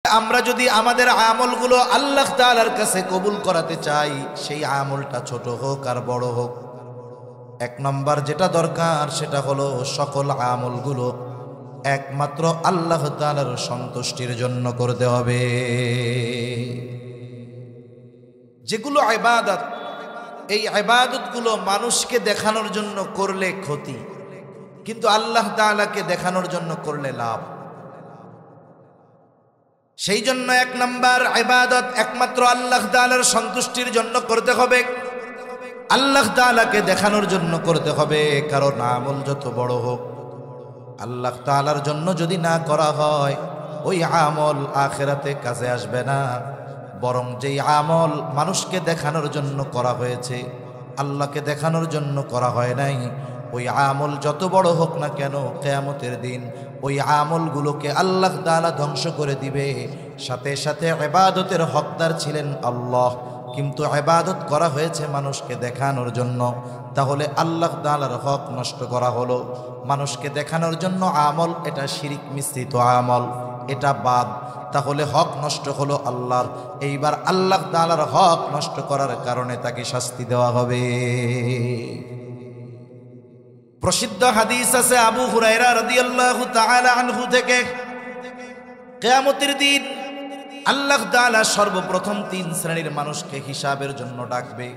আমরা যদি আমাদের আমলগুলো আল্লাহ তাআলার কাছে কবুল করাতে চাই, সেই আমলটা ছোট হোক আর বড় হোক, এক নম্বর যেটা দরকার সেটা হলো সকল আমলগুলো একমাত্র আল্লাহ তাআলার সন্তুষ্টির জন্য করতে হবে। যেগুলো ইবাদত, এই ইবাদতগুলো মানুষকে দেখানোর জন্য করলে ক্ষতি, কিন্তু আল্লাহ তাআলাকে দেখানোর জন্য করলে লাভ। সেই জন্য এক নাম্বার ইবাদত একমাত্র আল্লাহ তাআলার সন্তুষ্টির জন্য করতে হবে, আল্লাহ তাআলাকে দেখানোর জন্য করতে হবে। কারণ আমল যত বড় হোক, আল্লাহ তাআলার জন্য যদি না করা হয়, ওই আমল আখিরাতে কাজে আসবে না। বরং যেই আমল মানুষকে দেখানোর জন্য করা হয়েছে, আল্লাহকে দেখানোর জন্য করা হয় নাই, ওই আমল যত বড় হোক না কেন, কিয়ামতের দিন ওই আমলগুলোকে আল্লাহ তাআলা ধ্বংস করে দিবে। সাথে সাথে ইবাদতের হকদার ছিলেন আল্লাহ, কিন্তু ইবাদত করা হয়েছে মানুষকে দেখানোর জন্য, তাহলে আল্লাহ তাআলার হক নষ্ট করা হলো। মানুষকে দেখানোর জন্য আমল, এটা শিরিক মিশ্রিত আমল, এটা বাদ, তাহলে হক নষ্ট হলো আল্লাহর। এইবার আল্লাহ তাআলার হক নষ্ট করার কারণে তাকে শাস্তি দেওয়া হবে। প্রসিদ্ধ হাদিস আছে আবু হুরায়রা রাদিয়াল্লাহু তাআলা আনহু থেকে, কিয়ামতের দিন আল্লাহ তাআলা সর্বপ্রথম 3 শ্রেণীর মানুষকে হিসাবের জন্য ডাকবে।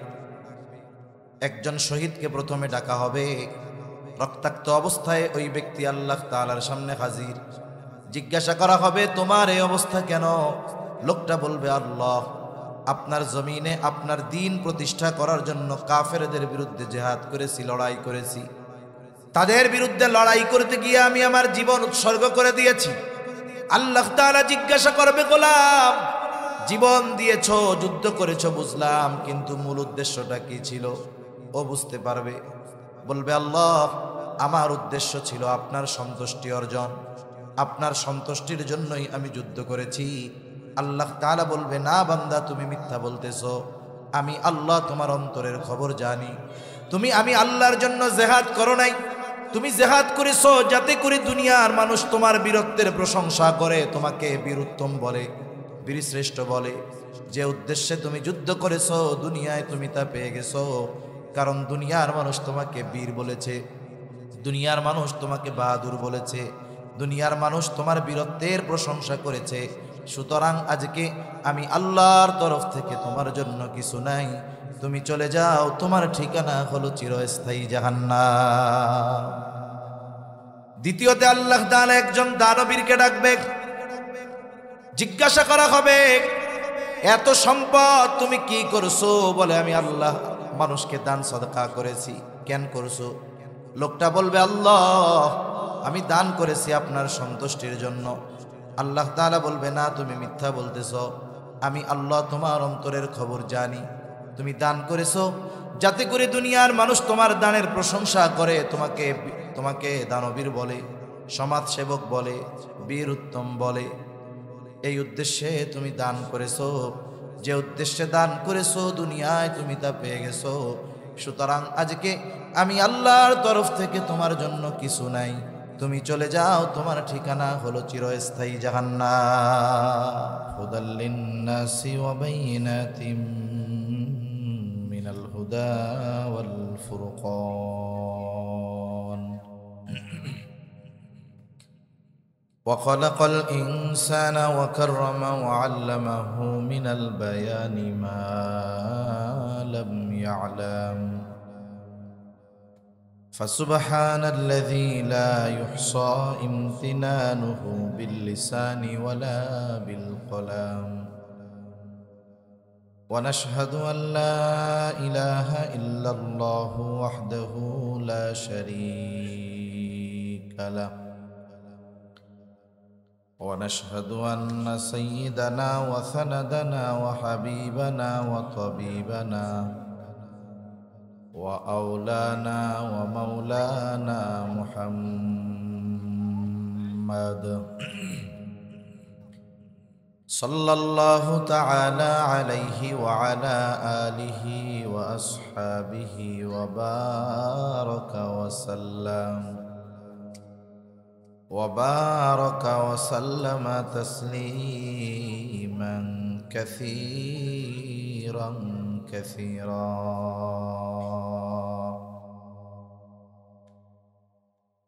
একজন শহীদকে প্রথমে ডাকা হবে। রক্তাক্ত অবস্থায় ওই ব্যক্তি আল্লাহ তাআলার সামনে হাজির। জিজ্ঞাসা করা হবে, তোমার এই অবস্থা কেন? লোকটা বলবে, আল্লাহ, আপনার জমিনে আপনার দ্বীন প্রতিষ্ঠা করার জন্য কাফেরদের বিরুদ্ধে জিহাদ করেছি, লড়াই করেছি। তাদের বিরুদ্ধে লড়াই করতে গিয়ে আমি আমার জীবন উৎসর্গ করে দিয়েছি। আল্লাহ তাআলা জিজ্ঞাসা করবে, গোলাম, জীবন দিয়েছো, যুদ্ধ করেছো বুঝলাম, কিন্তু মূল উদ্দেশ্যটা কি ছিল? ও বুঝতে পারবে, বলবে, আল্লাহ, আমার উদ্দেশ্য ছিল আপনার সন্তুষ্টি অর্জন, আপনার সন্তুষ্টির জন্যই আমি যুদ্ধ করেছি। আল্লাহ তাআলা বলবে, না বান্দা, তুমি মিথ্যা বলতেছো, আমি আল্লাহ তোমার অন্তরের খবর জানি। আমি আল্লাহর জন্য জিহাদ করো নাই, তুমি জিহাদ করেছো যাতে করে দুনিয়ার মানুষ তোমার বীরত্বের প্রশংসা করে, তোমাকে বীরুত্তম বলে, বীরশ্রেষ্ঠ বলে। যে উদ্দেশ্যে তুমি যুদ্ধ করেছো, দুনিয়ায় তুমি তা পেয়ে গেছো। কারণ দুনিয়ার মানুষ তোমাকে বীর বলেছে, দুনিয়ার মানুষ তোমাকে বাহাদুর বলেছে, দুনিয়ার মানুষ তোমার বীরত্বের প্রশংসা করেছে। সুতরাং আজকে আমি আল্লাহর তরফ থেকে তোমার জন্য কিছু নাই, তুমি চলে যাও, তোমার ঠিকানা হলো চিরস্থায়ী জাহান্নাম। দ্বিতীয়তে আল্লাহ তাআলা একজন দানবীরকে ডাকবে। জিজ্ঞাসা করা হবে, এত সম্পদ তুমি কি করছো? বলে, আমি আল্লাহ মানুষকে দান সদকা করেছি। কেন করছো? লোকটা বলবে, আল্লাহ, আমি দান করেছি আপনার সন্তুষ্টির জন্য। আল্লাহ তাআলা বলবে, না, তুমি মিথ্যা বলতেছ, আমি আল্লাহ তোমার অন্তরের খবর জানি। তুমি দান করেছো যাতে করে দুনিয়ার মানুষ তোমার দানের প্রশংসা করে, তোমাকে দানবীর বলে, সমাজসেবক বলে, বীর উত্তম বলে। এই উদ্দেশ্যে তুমি দান করেছো। যে উদ্দেশ্যে দান করেছো, দুনিয়ায় তুমি তা পেয়ে গেছো। সুতরাং আজকে আমি আল্লাহর তরফ থেকে তোমার জন্য কিছু নাই, তুমি চলে যাও, তোমার ঠিকানা হলো চিরস্থায়ী জাহান্নাম। হুদাল লিন্নাসি ওয়া বাইনাতিম মিনাল হুদা ওয়াল ফুরকান وخلق الإنسان وكرمه وعلمه من البيان ما لم يعلم فسبحان الذي لا يحصى امتنانه باللسان ولا بالقلم ونشهد أن لا إله إلا الله وحده لا شريك له ونشهد أن سيدنا وسندنا وحبيبنا وطبيبنا وأولانا ومولانا محمد صلى الله تعالى عليه وعلى آله وأصحابه وبارك وسلم وبارك وسلم تسليما كثيرا كثيرا.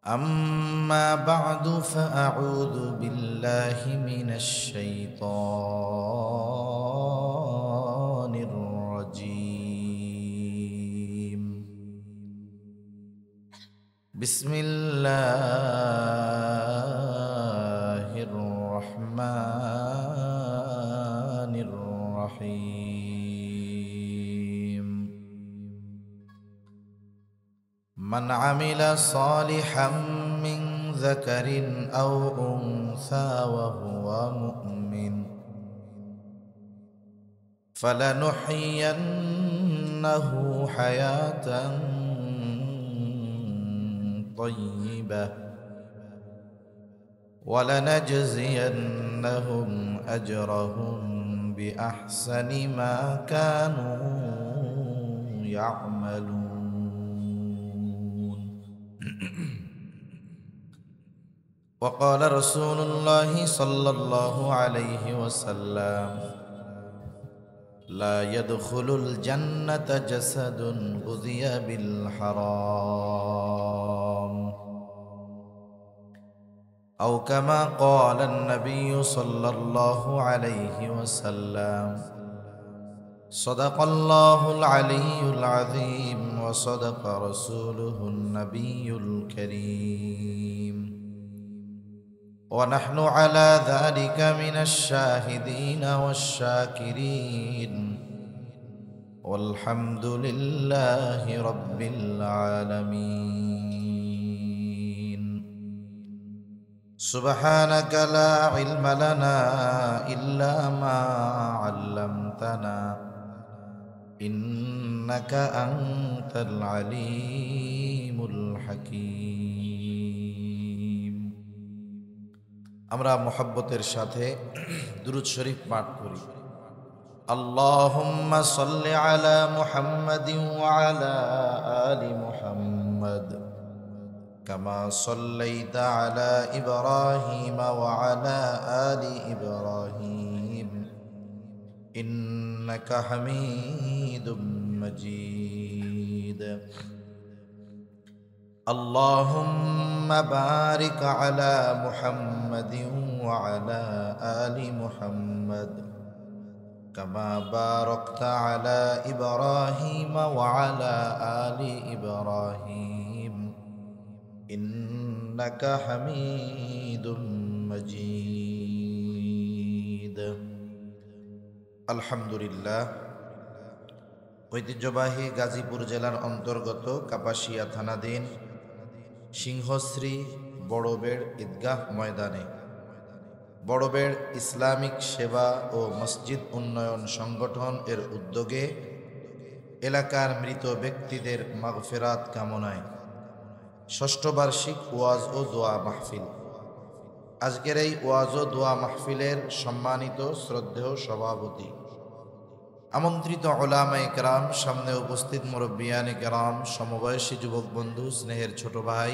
أما بعد فأعوذ بالله من الشيطان الرجيم. بسم الله الرحمن الرحيم. من عمل صالحا من ذكر أو أنثى وهو مؤمن فلنحيينه حياة طيبة ولنجزينهم أجرهم بأحسن ما كانوا يعملون. وقال رسول الله صلى الله عليه وسلم: لا يدخل الجنة جسد غذي بالحرام، أو كما قال النبي صلى الله عليه وسلم. صدق الله العلي العظيم وصدق رسوله النبي الكريم، ونحن على ذلك من الشاهدين والشاكرين، والحمد لله رب العالمين. سبحانك لا علم لنا إلا ما علمتنا إنك أنت العليم الحكيم. আমরা মুহাব্বতের সাথে দুরূদ শরীফ পাঠ করি। আল্লাহুম্মা সাল্লি আলা মুহাম্মাদিন ওয়া আলা আলি মুহাম্মাদ কামা সাল্লাইতা আলা ইব্রাহিম ওয়া আলা আলি ইব্রাহিম ইন্নাকা হামিদুম মাজিদ। اللهم بارك على محمد وعلى آل محمد كما باركت على إبراهيم وعلى آل إبراهيم إنك حميد مجيد। الحمد لله। ঐতিহ্যবাহী গাজীপুর জেলার অন্তর্গত কাপাসিয়া থানাধীন সিংহশ্রী বড়বেড় ঈদগাহ ময়দানে বড়বেড় ইসলামিক সেবা ও মসজিদ উন্নয়ন সংগঠন এর উদ্যোগে এলাকার মৃত ব্যক্তিদের মাগফিরাত কামনায় ষষ্ঠ বার্ষিক ওয়াজ ও দোয়া মাহফিল। আজকের এই ওয়াজ ও দোয়া মাহফিলের সম্মানিত শ্রদ্ধেয় সভাপতি, আমন্ত্রিত উলামায়ে কেরাম, সামনে উপস্থিত মুরব্বিয়ানে কেরাম, সমবয়সী যুবক বন্ধু, স্নেহের ছোট ভাই,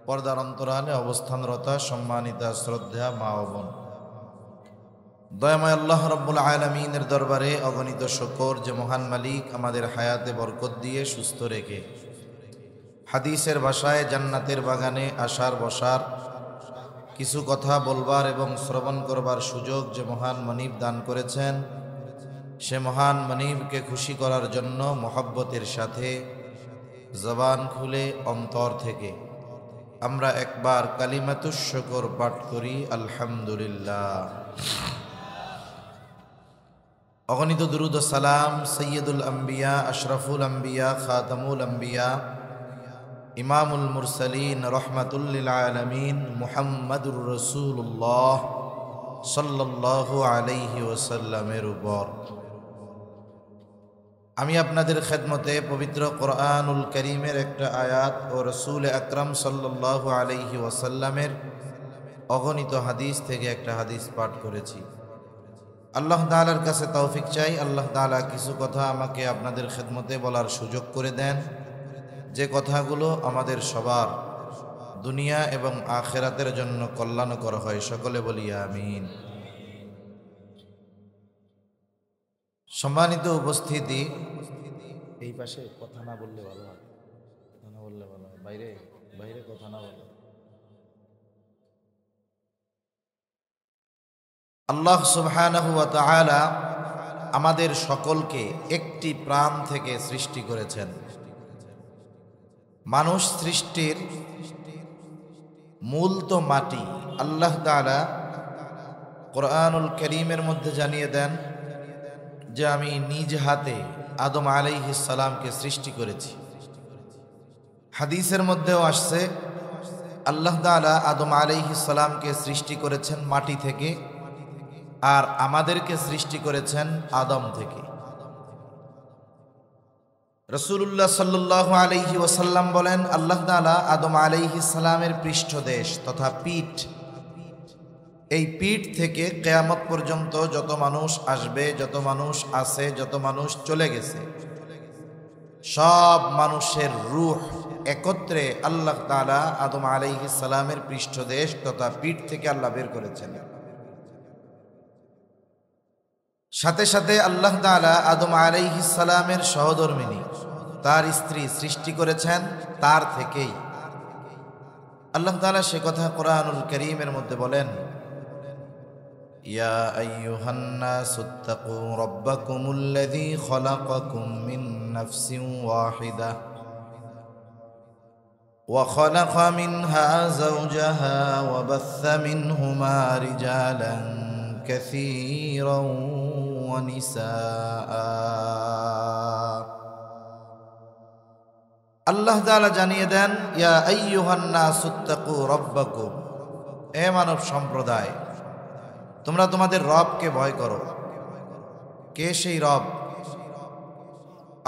পর্দার অন্তরালে অবস্থানরতা সম্মানিতা শ্রদ্ধা মা ও বোন, দয়াময় আল্লাহ রাব্বুল আলামিনের দরবারে অগণিত শুকর যে মহান মালিক আমাদের হায়াতে বরকত দিয়ে সুস্থ রেখে হাদিসের ভাষায় জান্নাতের বাগানে আসার বসার, কিছু কথা বলবার এবং শ্রবণ করবার সুযোগ যে মহান মনিব দান করেছেন, সে মহান মনিবকে খুশি করার জন্য মহব্বতের সাথে জবান খুলে অন্তর থেকে আমরা একবার কালিমাতুশ শুকর পাঠ করি, আলহামদুলিল্লাহ। অগণিত দুরূদ ও সালাম সৈয়দুল আম্বিয়া, আশরাফুল আম্বিয়া, খাতামুল আম্বিয়া, ইমামুল মুরসালিন, রহমাতুল লিল আলামিন মুহাম্মাদুর রাসূলুল্লাহ সাল্লাল্লাহু আলাইহি ওয়াসাল্লামের উপর। আমি আপনাদের খেদমতে পবিত্র কোরআনুল কারীমের একটা আয়াত ও রাসূল আকরাম সাল্লাল্লাহু আলাইহি ওয়াসাল্লামের অগণিত হাদিস থেকে একটা হাদিস পাঠ করেছি। আল্লাহ তাআলার কাছে তৌফিক চাই, আল্লাহ তাআলা কিছু কথা আমাকে আপনাদের খেদমতে বলার সুযোগ করে দেন, যে কথাগুলো আমাদের সবার দুনিয়া এবং আখিরাতের জন্য কল্যাণকর হয়। সকলে বলি আমিন। সম্মানিত উপস্থিতি, এই পাশে কথা না বললে ভালো হয়, কথা না বললে ভালো হয়, বাইরে বাইরে কথা না বললে। আল্লাহ সুবহানাহু ওয়া তাআলা আমাদের সকলকে একটি প্রাণ থেকে সৃষ্টি করেছেন। মানুষ সৃষ্টির মূল তো মাটি। আল্লাহ তাআলা কোরআনুল কারীমের মধ্যে জানিয়ে দেন যে আমি নিজ হাতে আদম আলাইহিস সালামকে সৃষ্টি করেছি। হাদিসের মধ্যেও আসছে আল্লাহ তাআলা আদম আলাইহিস সালামকে সৃষ্টি করেছেন মাটি থেকে, আর আমাদেরকে সৃষ্টি করেছেন আদম থেকে। রাসূলুল্লাহ সাল্লাল্লাহু আলাইহি ওয়াসাল্লাম বলেন, আল্লাহ তাআলা আদম আলাইহিস সালামের পৃষ্ঠদেশ তথা পিঠ, এই পিঠ থেকে কিয়ামত পর্যন্ত যত মানুষ আসবে, যত মানুষ আছে, যত মানুষ চলে গেছে, সব মানুষের রূহ একত্রে আল্লাহ তাআলা আদম আলাইহিস সালামের পৃষ্ঠদেশ তথা পিঠ থেকে আল্লাহ বের করেছেন। সাথে সাথে আল্লাহ তাআলা আদম আলাইহিস সালামের সহধর্মিনী তার স্ত্রী সৃষ্টি করেছেন তার থেকেই। আল্লাহ তাআলা সে কথা কোরআনুল কারীমের মধ্যে বলেন, ইয়া আইয়ুহান নাসুত্তাকু রাব্বাকুমুল্লাযী খালাকাকুম মিন নাফসিন ওয়াহিদাহ ওয়া খালাকা মিনহা যাওজাহা ওয়া বাসসা মিনহুমা রিজালান কাসীরান ওয়া নিসাআ। আল্লাহ তাআলা জানিয়ে দেন, ইয়া আইয়ুহান নাসুত্তাকু রাব্বাকুম, হে মানব সম্প্রদায়, তোমরা তোমাদের রবকে ভয় করো। কে সেই রব?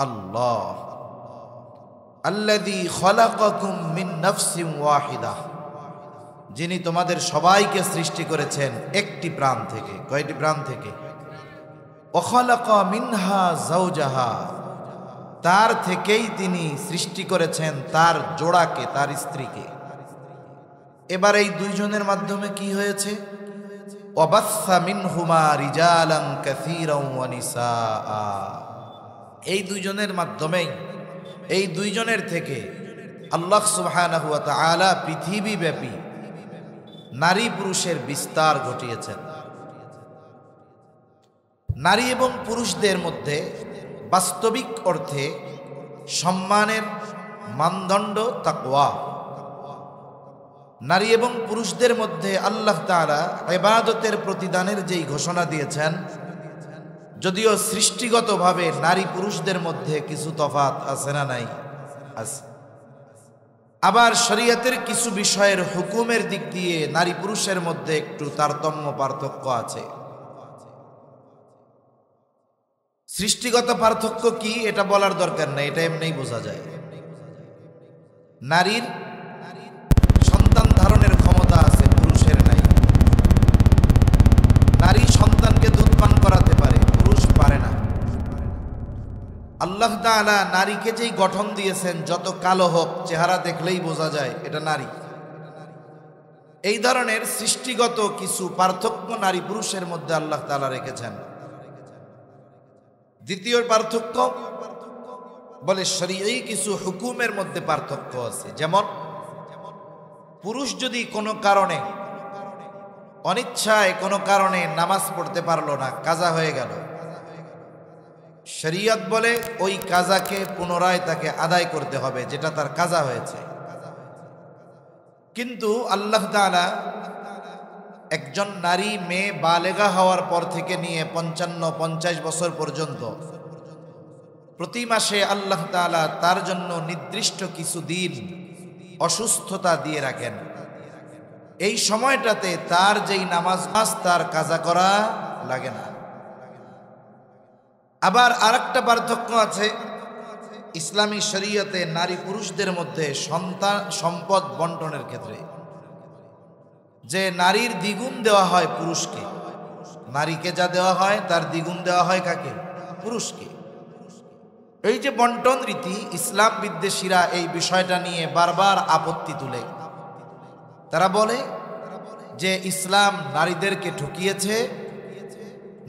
আল্লাহ, আল্লাযী খালাকাকুম মিন নাফসিন ওয়াহিদাহ, যিনি তোমাদের সবাইকে সৃষ্টি করেছেন একটি প্রাণ থেকে। কয়টি প্রাণ থেকে? ওয়া খালাকা মিনহা যাওজাহা, তার থেকেই তিনি সৃষ্টি করেছেন তার জোড়াকে, তার স্ত্রীকে। এবার এই দুইজনের মাধ্যমে কি হয়েছে? ওয়াবাসসা মিনহুমা রিজালান কাসীরান ওয়া নিসাআ, এই দুইজনের মাধ্যমেই, এই দুইজনের থেকে আল্লাহ সুবহানাহু ওয়া তাআলা পৃথিবীব্যাপী নারী পুরুষের বিস্তার ঘটিয়েছেন। নারী এবং পুরুষদের মধ্যে বাস্তবিক অর্থে সম্মানের মানদণ্ড তাকওয়া। নারী এবং পুরুষদের মধ্যে আল্লাহ তাআলা ইবাদতের প্রতিদানের যেই ঘোষণা দিয়েছেন, যদিও সৃষ্টিগতভাবে নারী পুরুষদের মধ্যে কিছু তফাৎ আছে না নাই? আছে। আবার শরীয়তের কিছু বিষয়ের হুকুমের দিক দিয়ে নারী পুরুষের মধ্যে একটু তারতম্য পার্থক্য আছে। সৃষ্টিগত পার্থক্য কি এটা বলার দরকার নেই, এটা এমনিই বোঝা যায়। নারীর সন্তান ধারণের ক্ষমতা আছে, পুরুষের নাই। নারী সন্তানকে দুধ পান করাতে পারে, পুরুষ পারে না। আল্লাহ তাআলা নারীকে যেই গঠন দিয়েছেন, যত কালো হোক চেহারা দেখলেই বোঝা যায় এটা নারী। এই ধরনের সৃষ্টিগত কিছু পার্থক্য নারী পুরুষের মধ্যে আল্লাহ তাআলা রেখেছেন। দ্বিতীয় পার্থক্য বলে শরীয়ী কিছু হুকুমের মধ্যে পার্থক্য আছে। যেমন পুরুষ যদি কোনো কারণে, অনিচ্ছায় কোনো কারণে নামাজ পড়তে পারলো না, কাজা হয়ে গেল, শরীয়ত বলে ওই কাজাকে পুনরায় তাকে আদায় করতে হবে, যেটা তার কাজা হয়েছে। কিন্তু আল্লাহ তাআলা একজন নারী মেয়ে বালেগা হওয়ার পর থেকে নিয়ে 55-50 বছর পর্যন্ত প্রতি মাসে আল্লাহ তাআলা তার জন্য নির্দিষ্ট কিছু দিন অসুস্থতা দিয়ে রাখেন। এই সময়টাতে তার যেই নামাজ তার কাজা করা লাগে না। আবার আরেকটা পার্থক্য আছে ইসলামী শরীয়তে নারী পুরুষদের মধ্যে সন্তান সম্পদ বন্টনের ক্ষেত্রে, যে নারীর দ্বিগুণ দেওয়া হয় পুরুষকে। নারীকে যা দেওয়া হয় তার দ্বিগুণ দেওয়া হয় কাকে? পুরুষকে। এই যে বন্টন রীতি, ইসলাম বিদ্বেষীরা এই বিষয়টা নিয়ে বারবার আপত্তি তুলে। তারা বলে যে ইসলাম নারীদেরকে ঠকিয়েছে,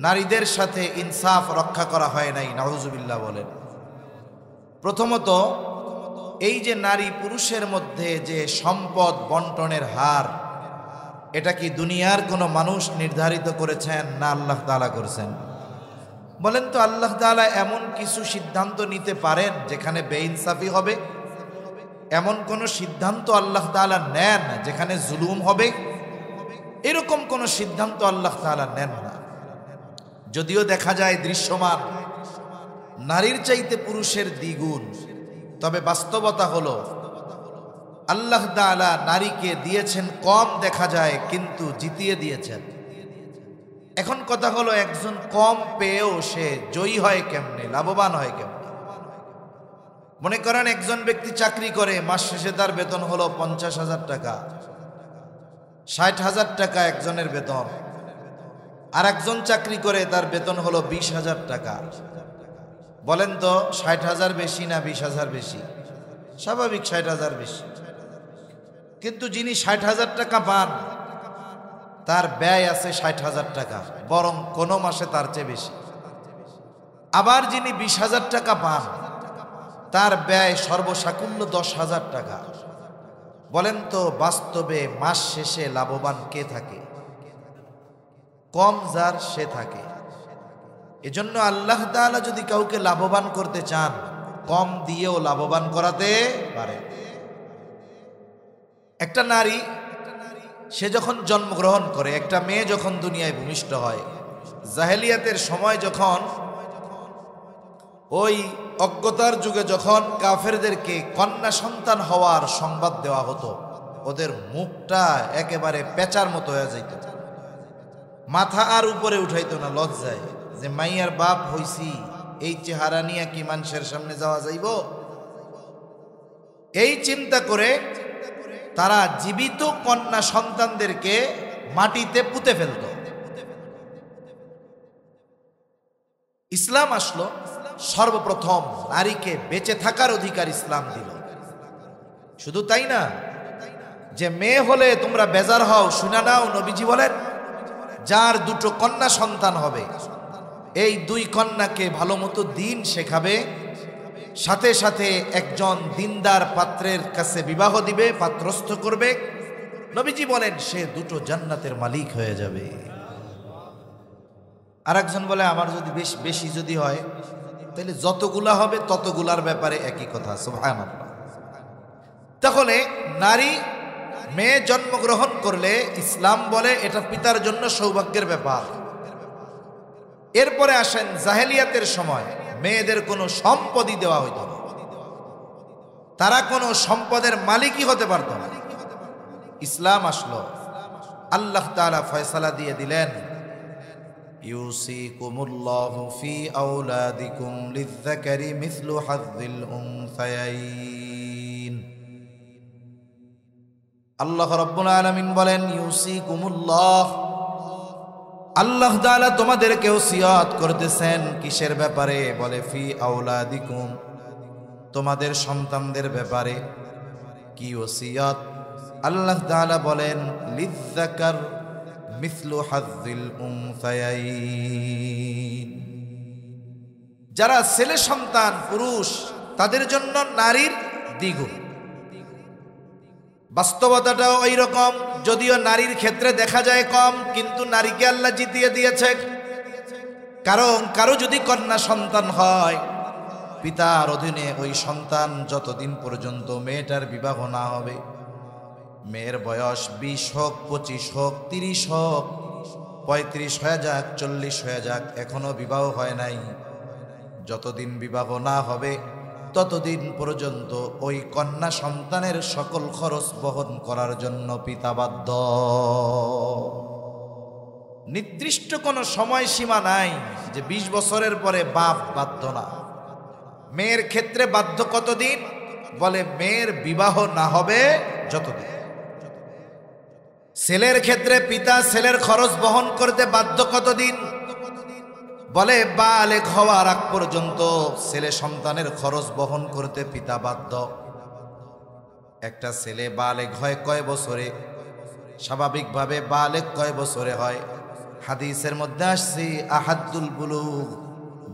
নারীদের সাথে ইনসাফ রক্ষা করা হয় নাই। নাউজুবিল্লাহ বলেন। প্রথমত এই যে নারী পুরুষের মধ্যে যে সম্পদ বন্টনের হার, এটা কি দুনিয়ার কোনো মানুষ নির্ধারিত করেছেন না আল্লাহ তাআলা করেছেন? বলেন তো, আল্লাহ তাআলা এমন কিছু সিদ্ধান্ত নিতে পারেন যেখানে বেইনসাফি হবে? এমন কোনো সিদ্ধান্ত আল্লাহ তাআলা নেন যেখানে জুলুম হবে? এরকম কোনো সিদ্ধান্ত আল্লাহ তাআলা নেন না। যদিও দেখা যায় দৃশ্যমান নারীর চাইতে পুরুষের দ্বিগুণ, তবে বাস্তবতা হলো আল্লাহ তাআলা নারীকে দিয়েছেন কম দেখা যায়, কিন্তু জিতিয়ে দিয়েছেন। এখন কথা হলো, একজন কম পেয়েও সে জয়ী হয় কেমনে, লাভবান হয় কেমনে? মনে করেন একজন ব্যক্তি চাকরি করে, মাস শেষে তার বেতন হলো 50,000 টাকা, 60,000 টাকা একজনের বেতন। আর একজন চাকরি করে, তার বেতন হলো 20,000 টাকা। বলেন তো 60,000 বেশি না 20,000 বেশি? স্বাভাবিক 60,000 বেশি। কিন্তু যিনি 60,000 টাকা পান, তার ব্যয় আছে 60,000 টাকা, বরং কোনো মাসে তার চেয়ে বেশি। আবার যিনি 20,000 টাকা পান, তার ব্যয় সর্বসাকুল্য 10,000 টাকা। বলেন তো বাস্তবে মাস শেষে লাভবান কে থাকে? কম যার সে থাকে। এজন্য আল্লাহ তাআলা যদি কাউকে লাভবান করতে চান, কম দিয়েও লাভবান করাতে পারে। একটা নারী সে যখন জন্মগ্রহণ করে, একটা মেয়ে যখন দুনিয়ায় ভূমিষ্ঠ হয়, জাহেলিয়াতের সময় যখন, ওই অজ্ঞতার যুগে যখন কাফেরদেরকে কন্যা সন্তান হওয়ার সংবাদ দেওয়া হতো, ওদের মুখটা একেবারে পেঁচার মতো হয়ে যাইত, মাথা আর উপরে উঠাইতো না লজ্জায়, যে মাইয়ার বাপ হইছি, এই চেহারা নিয়ে কি মানুষের সামনে যাওয়া যাইব? এই চিন্তা করে তারা জীবিত কন্যা সন্তানদেরকে মাটিতে পুঁতে ফেলত। ইসলাম আসলো, সর্বপ্রথম নারীকে বেঁচে থাকার অধিকার ইসলাম দিল। শুধু তাই না, যে মেয়ে হলে তোমরা বেজার হও, শুনে নাও, নবীজি বলেন যার দুটো কন্যা সন্তান হবে, এই দুই কন্যাকে ভালো মতো দিন শেখাবে, সাথে সাথে একজন দিনদার পাত্রের কাছে বিবাহ দিবে, পাত্রস্থ করবে। নবীজি বলেন সে দুটো জান্নাতের মালিক হয়ে যাবে। আর একজন বলে আমার যদি বেশি যদি হয়, তাহলে যতগুলা হবে ততগুলার ব্যাপারে একই কথা। সুবহানাল্লাহ। তাহলে নারী মেয়ে জন্মগ্রহণ করলে ইসলাম বলে এটা পিতার জন্য সৌভাগ্যের ব্যাপার। এরপরে আসেন জাহেলিয়াতের সময় মেয়েদের কোনো সম্পদই দেওয়া হইত না, তারা কোনো সম্পদের মালিকই হতে পারত না। ইসলাম আসলো, আল্লাহ তাআলা ফয়সালা দিয়ে দিলেন, ইউসিকুমুল্লাহু ফি আওলাদিকুম লিযযাকারি মিসলু হাযযিল উনসায়াইন। আল্লাহ রাব্বুল আলামিন বলেন ইউসিকুমুল্লাহ, আল্লাহ তাআলা তোমাদেরকে ওসিয়ত করতেছেন কিসের ব্যাপারে? বলে ফি আওলাদিকুম, তোমাদের সন্তানদের ব্যাপারে। কি ওসিয়ত? আল্লাহ তাআলা বলেন লিযযাকার মিসলু হাযযিল উনসায়াইন, যারা ছেলে সন্তান পুরুষ, তাদের জন্য নারীর দ্বিগুণ। বাস্তবতাটাও ওই রকম, যদিও নারীর ক্ষেত্রে দেখা যায় কম, কিন্তু নারীকে আল্লাহ জিতিয়ে দিয়েছে। কারণ কারো যদি কন্যা সন্তান হয়, পিতার অধীনে ওই সন্তান যতদিন পর্যন্ত মেয়েটার বিবাহ না হবে, মেয়ের বয়স 20 হোক, 25 হোক, 30 হোক, 35 হয়ে যাক, 40 হয়ে যাক, এখনো বিবাহ হয় নাই, যতদিন বিবাহ না হবে ততদিন পর্যন্ত ওই কন্যা সন্তানের সকল খরচ বহন করার জন্য পিতা বাধ্য। নির্দিষ্ট কোনো সময়সীমা নাই যে 20 বছরের পরে বাপ বাধ্য না। মেয়ের ক্ষেত্রে বাধ্য কতদিন? বলে মেয়ের বিবাহ না হবে যতদিন। ছেলের ক্ষেত্রে পিতা ছেলের খরচ বহন করতে বাধ্য কতদিন? বলে বালেগ হওয়ার আগ পর্যন্ত ছেলে সন্তানের খরচ বহন করতে পিতা বাধ্য। একটা ছেলে বালেগ হয় কয় বছরে? স্বাভাবিকভাবে বালেগ কয় বছরে হয়? হাদিসের মধ্যে আসছে আহাদ্দুল বুলুগ,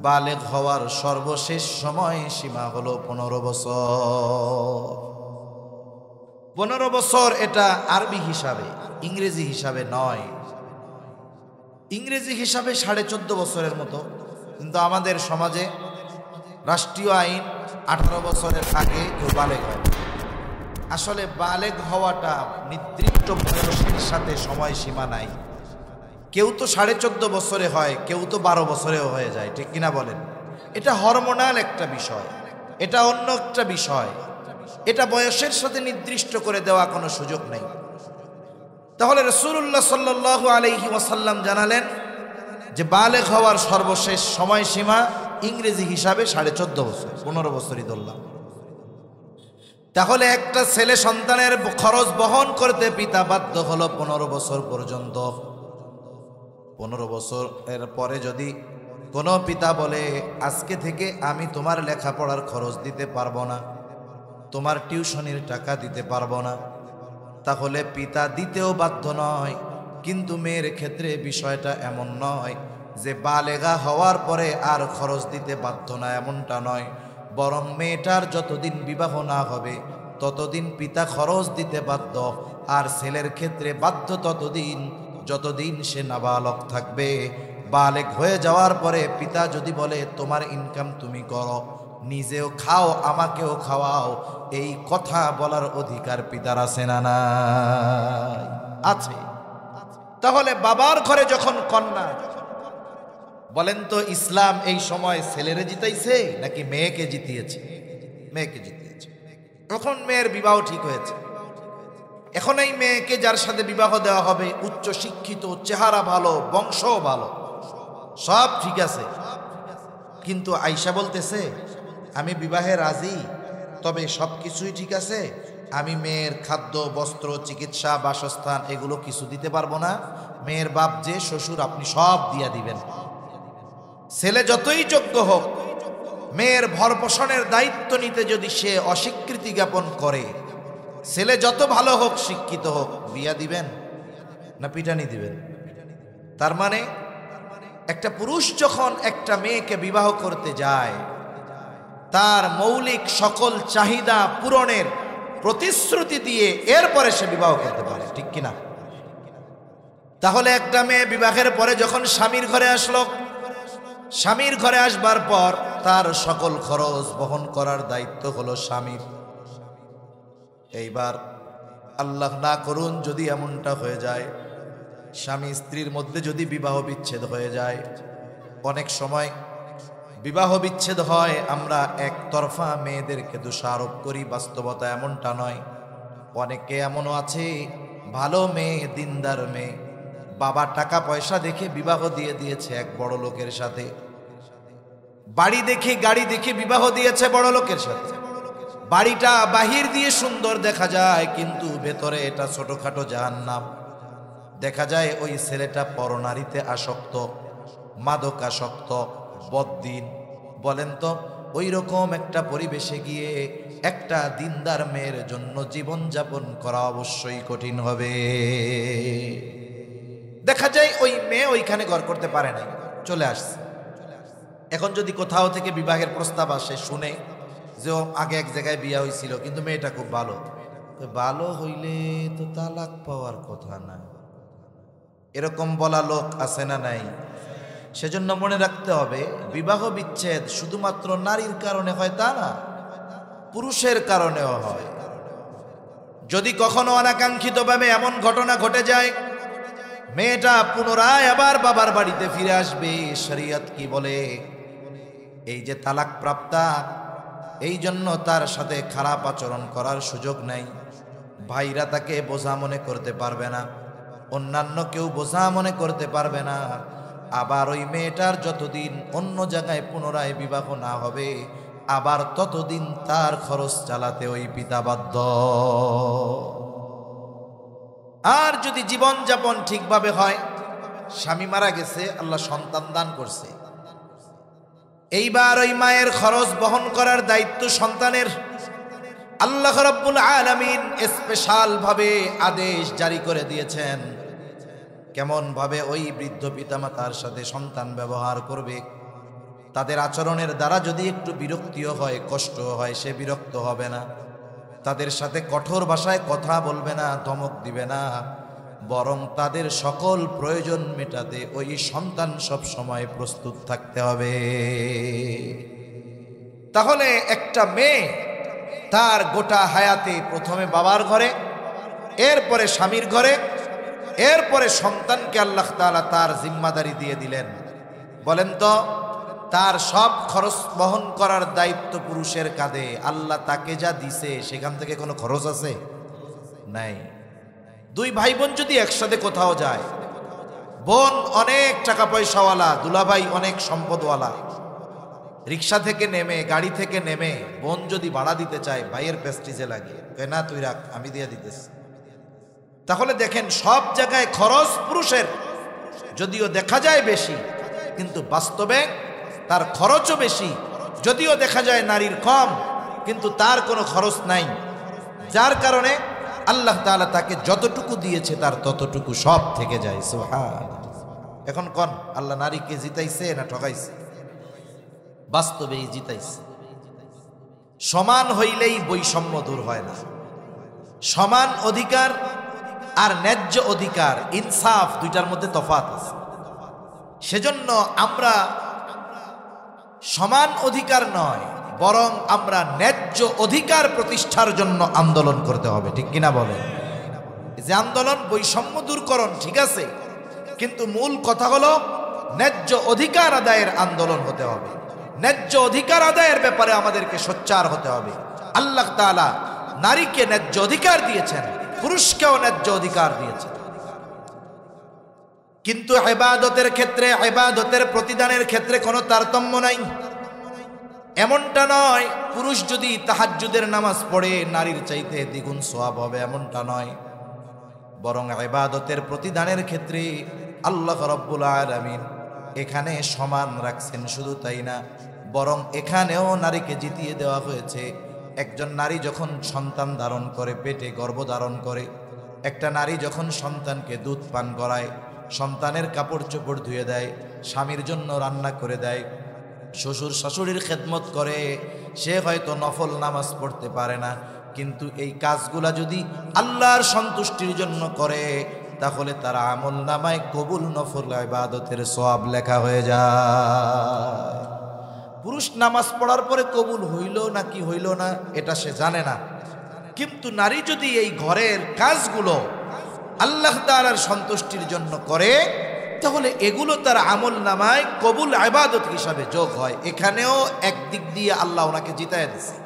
বালেগ হওয়ার সর্বশেষ সময় সীমা হলো 15 বছর। 15 বছর এটা আরবি হিসাবে, ইংরেজি হিসাবে নয়। ইংরেজি হিসাবে 14.5 বছরের মতো, কিন্তু আমাদের সমাজে রাষ্ট্রীয় আইন 18 বছরের আগে কেউ বালেগ হয়। আসলে বালেগ হওয়াটা নির্দিষ্ট বয়সের সাথে সময় সীমা নাই। কেউ তো 14.5 বছরে হয়, কেউ তো 12 বছরেও হয়ে যায়, ঠিক কিনা বলেন? এটা হরমোনাল একটা বিষয়, এটা অন্য একটা বিষয়। এটা বয়সের সাথে নির্দিষ্ট করে দেওয়া কোনো সুযোগ নেই। তাহলে রাসূলুল্লাহ সাল্লাল্লাহু আলাইহি ওয়াসাল্লাম জানালেন যে বালেগ হওয়ার সর্বশেষ সময়সীমা ইংরেজি হিসাবে 14.5 বছর, 15 বছরই ধরলাম। তাহলে একটা ছেলে সন্তানের খরচ বহন করতে পিতা বাধ্য হলো 15 বছর পর্যন্ত। 15 বছরের পরে যদি কোনো পিতা বলে আজকে থেকে আমি তোমার লেখাপড়ার খরচ দিতে পারবো না, তোমার টিউশনির টাকা দিতে পারবো না, তাহলে পিতা দিতেও বাধ্য নয়। কিন্তু মেয়ের ক্ষেত্রে বিষয়টা এমন নয় যে বালেগা হওয়ার পরে আর খরচ দিতে বাধ্য না, এমনটা নয়। বরং মেয়েটার যতদিন বিবাহ না হবে ততদিন পিতা খরচ দিতে বাধ্য, আর ছেলের ক্ষেত্রে বাধ্য ততদিন যতদিন সে নাবালক থাকবে। বালেগ হয়ে যাওয়ার পরে পিতা যদি বলে তোমার ইনকাম তুমি করো, নিজেও খাও আমাকেও খাওয়াও, এই কথা বলার অধিকার পিতার আছে না নাই? আছে। তাহলে বাবার ঘরে যখন কন্যা, বলেন তো ইসলাম এই সময় ছেলেরে জিতাইছে নাকি মেয়েকে জিতিয়েছে? মেয়েকে জিতিয়েছে। এখন মেয়ের বিবাহ ঠিক হয়েছে, এখন এই মেয়েকে যার সাথে বিবাহ দেওয়া হবে উচ্চ শিক্ষিত, চেহারা ভালো, বংশ ভালো, সব ঠিক আছে। কিন্তু আয়েশা বলতেছে আমি বিবাহে রাজি, তবে সব কিছুই ঠিক আছে, আমি মেয়ের খাদ্য, বস্ত্র, চিকিৎসা, বাসস্থান এগুলো কিছু দিতে পারবো না। মেয়ের বাপ যে শ্বশুর আপনি সব দিয়া দিবেন। ছেলে যতই যোগ্য হোক, মেয়ের ভরণপোষণের দায়িত্ব নিতে যদি সে অস্বীকৃতি জ্ঞাপন করে, ছেলে যত ভালো হোক, শিক্ষিত হোক, বিয়া দিবেন না পিটানি দিবেন? তার মানে একটা পুরুষ যখন একটা মেয়েকে বিবাহ করতে যায়, তার মৌলিক সকল চাহিদা পূরণের প্রতিশ্রুতি দিয়ে এরপরে সে বিবাহ করতে পারে, ঠিক কিনা? তাহলে একটা মেয়ে বিবাহের পরে যখন স্বামীর ঘরে আসলো, স্বামীর ঘরে আসবার পর তার সকল খরচ বহন করার দায়িত্ব হলো স্বামীর। এইবার আল্লাহ না করুন যদি এমনটা হয়ে যায়, স্বামী স্ত্রীর মধ্যে যদি বিবাহ বিচ্ছেদ হয়ে যায়, অনেক সময় বিবাহ বিচ্ছেদ হয়, আমরা একতরফা মেয়েদেরকে দোষারোপ করি, বাস্তবতা এমনটা নয়। অনেকে এমনও আছে, ভালো মেয়ে, দিনদার মেয়ে, বাবা টাকা পয়সা দেখে বিবাহ দিয়ে দিয়েছে এক বড় লোকের সাথে, বাড়ি দেখে গাড়ি দেখে বিবাহ দিয়েছে বড় লোকের সাথে। বাড়িটা বাহির দিয়ে সুন্দর দেখা যায়, কিন্তু ভেতরে এটা ছোটখাটো জাহান্নাম। দেখা যায় ওই ছেলেটা পরনারীতে আসক্ত, মাদকাসক্ত, বদ্দিন। বলেন তো ওই রকম একটা পরিবেশে গিয়ে একটা দিনদার মেয়ের জন্য জীবনযাপন করা অবশ্যই কঠিন হবে। দেখা যায় ওই মেয়ে ওইখানে ঘর করতে পারে নাই, চলে আসছে। এখন যদি কোথাও থেকে বিবাহের প্রস্তাব আসে, শুনে যে আগে এক জায়গায় বিয়ে হয়েছিল কিন্তু মেয়েটা খুব ভালো, তো ভালো হইলে তো তালাক পাওয়ার কথা না, এরকম বলা লোক আছে না নাই? সেজন্য মনে রাখতে হবে, বিবাহ বিচ্ছেদ শুধুমাত্র নারীর কারণে হয় তা না, পুরুষের কারণেও হয়। যদি কখনো অনাকাঙ্ক্ষিতভাবে এমন ঘটনা ঘটে যায়, মেয়েটা পুনরায় আবার বাবার বাড়িতে ফিরে আসবে, শরীয়ত কি বলে? এই যে তালাক প্রাপ্তা, এই জন্য তার সাথে খারাপ আচরণ করার সুযোগ নাই। ভাইরা তাকে বোঝা মনে করতে পারবে না, অন্যান্য কেউ বোঝা মনে করতে পারবে না। আবার ওই মেয়েটার যতদিন অন্য জায়গায় পুনরায় বিবাহ না হবে, আবার ততদিন তার খরচ চালাতে ওই পিতা বাধ্য। আর যদি জীবন যাপন ঠিকভাবে হয়, স্বামী মারা গেছে, আল্লাহ সন্তান দান করছে, এইবার ওই মায়ের খরচ বহন করার দায়িত্ব সন্তানের। আল্লাহ রাব্বুল আলামিন স্পেশাল ভাবে আদেশ জারি করে দিয়েছেন কেমন ভাবে ওই বৃদ্ধ পিতামাতার সাথে সন্তান ব্যবহার করবে। তাদের আচরণের দ্বারা যদি একটু বিরক্তিও হয়, কষ্ট হয়, সে বিরক্ত হবে না। তাদের সাথে কঠোর ভাষায় কথা বলবে না, ধমক দিবে না, বরং তাদের সকল প্রয়োজন মেটাতে ওই সন্তান সব সময় প্রস্তুত থাকতে হবে। তাহলে একটা মেয়ে তার গোটা হায়াতে প্রথমে বাবার ঘরে, এরপরে স্বামীর ঘরে, এরপরে সন্তানকে আল্লাহ তাআলা তার জিম্মাদারি দিয়ে দিলেন। বলেন তো, তার সব খরচ বহন করার দায়িত্ব পুরুষের কাঁধে। আল্লাহ তাকে যা দিছে সেখান থেকে কোনো খরচ আছে? নাই। দুই ভাই বোন যদি একসাথে কোথাও যায়, বোন অনেক টাকা পয়সাওয়ালা, দুলাভাই অনেক সম্পদওয়ালা, রিক্সা থেকে নেমে, গাড়ি থেকে নেমে বোন যদি ভাড়া দিতে চায়, ভাইয়ের প্রেস্টিজে লাগে, না তুই রাখ, আমি দিয়ে দিতেছি। তাহলে দেখেন সব জায়গায় খরচ পুরুষের, যদিও দেখা যায় বেশি, কিন্তু বাস্তবে তার খরচও বেশি। যদিও দেখা যায় নারীর কম, কিন্তু তার কোনো খরচ নাই, যার কারণে আল্লাহ তাআলা তাকে যতটুকু দিয়েছে তার ততটুকু সব থেকে যায়। সুবহানাল্লাহ। এখন কোন আল্লাহ নারীকে জিতাইছে না ঠকাইছে? বাস্তবেই জিতাইছে। সমান হইলেই বৈষম্য দূর হয় না। সমান অধিকার আর ন্যায্য অধিকার, ইনসাফ, দুইটার মধ্যে তফাৎ আছে। সেজন্য আমরা সমান অধিকার নয়, বরং আমরা ন্যায্য অধিকার প্রতিষ্ঠার জন্য আন্দোলন করতে হবে। ঠিক কিনা বলেন? যে আন্দোলন বৈষম্য দূরকরণ, ঠিক আছে, কিন্তু মূল কথা হলো ন্যায্য অধিকার আদায়ের আন্দোলন হতে হবে। ন্যায্য অধিকার আদায়ের ব্যাপারে আমাদেরকে সোচ্চার হতে হবে। আল্লাহ তাআলা নারীকে ন্যায্য অধিকার দিয়েছেন, পুরুষকেও ন্যায্য অধিকার দিয়েছেন। কিন্তু ইবাদতের ক্ষেত্রে, ইবাদতের প্রতিদানের ক্ষেত্রে কোনো তারতম্য নাই। এমনটা নয় পুরুষ যদি তাহাজ্জুদের নামাজ পড়ে নারীর চাইতে দ্বিগুণ সওয়াব হবে, এমনটা নয়। বরং ইবাদতের প্রতিদানের ক্ষেত্রে আল্লাহ রাব্বুল আলামিন এখানে সমান রাখছেন। শুধু তাই না, বরং এখানেও নারীকে জিতিয়ে দেওয়া হয়েছে। একজন নারী যখন সন্তান ধারণ করে, পেটে গর্ভধারণ করে, একটা নারী যখন সন্তানকে দুধ পান করায়, সন্তানের কাপড় চোপড় ধুয়ে দেয়, স্বামীর জন্য রান্না করে দেয়, শ্বশুর শাশুড়ির খেদমত করে, সে হয়তো নফল নামাজ পড়তে পারে না, কিন্তু এই কাজগুলা যদি আল্লাহর সন্তুষ্টির জন্য করে, তাহলে তার আমল নামায় কবুল নফল ইবাদতের সওয়াব লেখা হয়ে যায়। পুরুষ নামাজ পড়ার পরে কবুল হইল নাকি হইল না এটা সে জানে না, কিন্তু নারী যদি এই ঘরের কাজগুলো আল্লাহ তাআলার সন্তুষ্টির জন্য করে, তাহলে এগুলো তার আমল নামায় কবুল ইবাদত হিসাবে যোগ হয়। এখানেও একদিক দিয়ে আল্লাহ ওনাকে জিতায় দিয়েছে,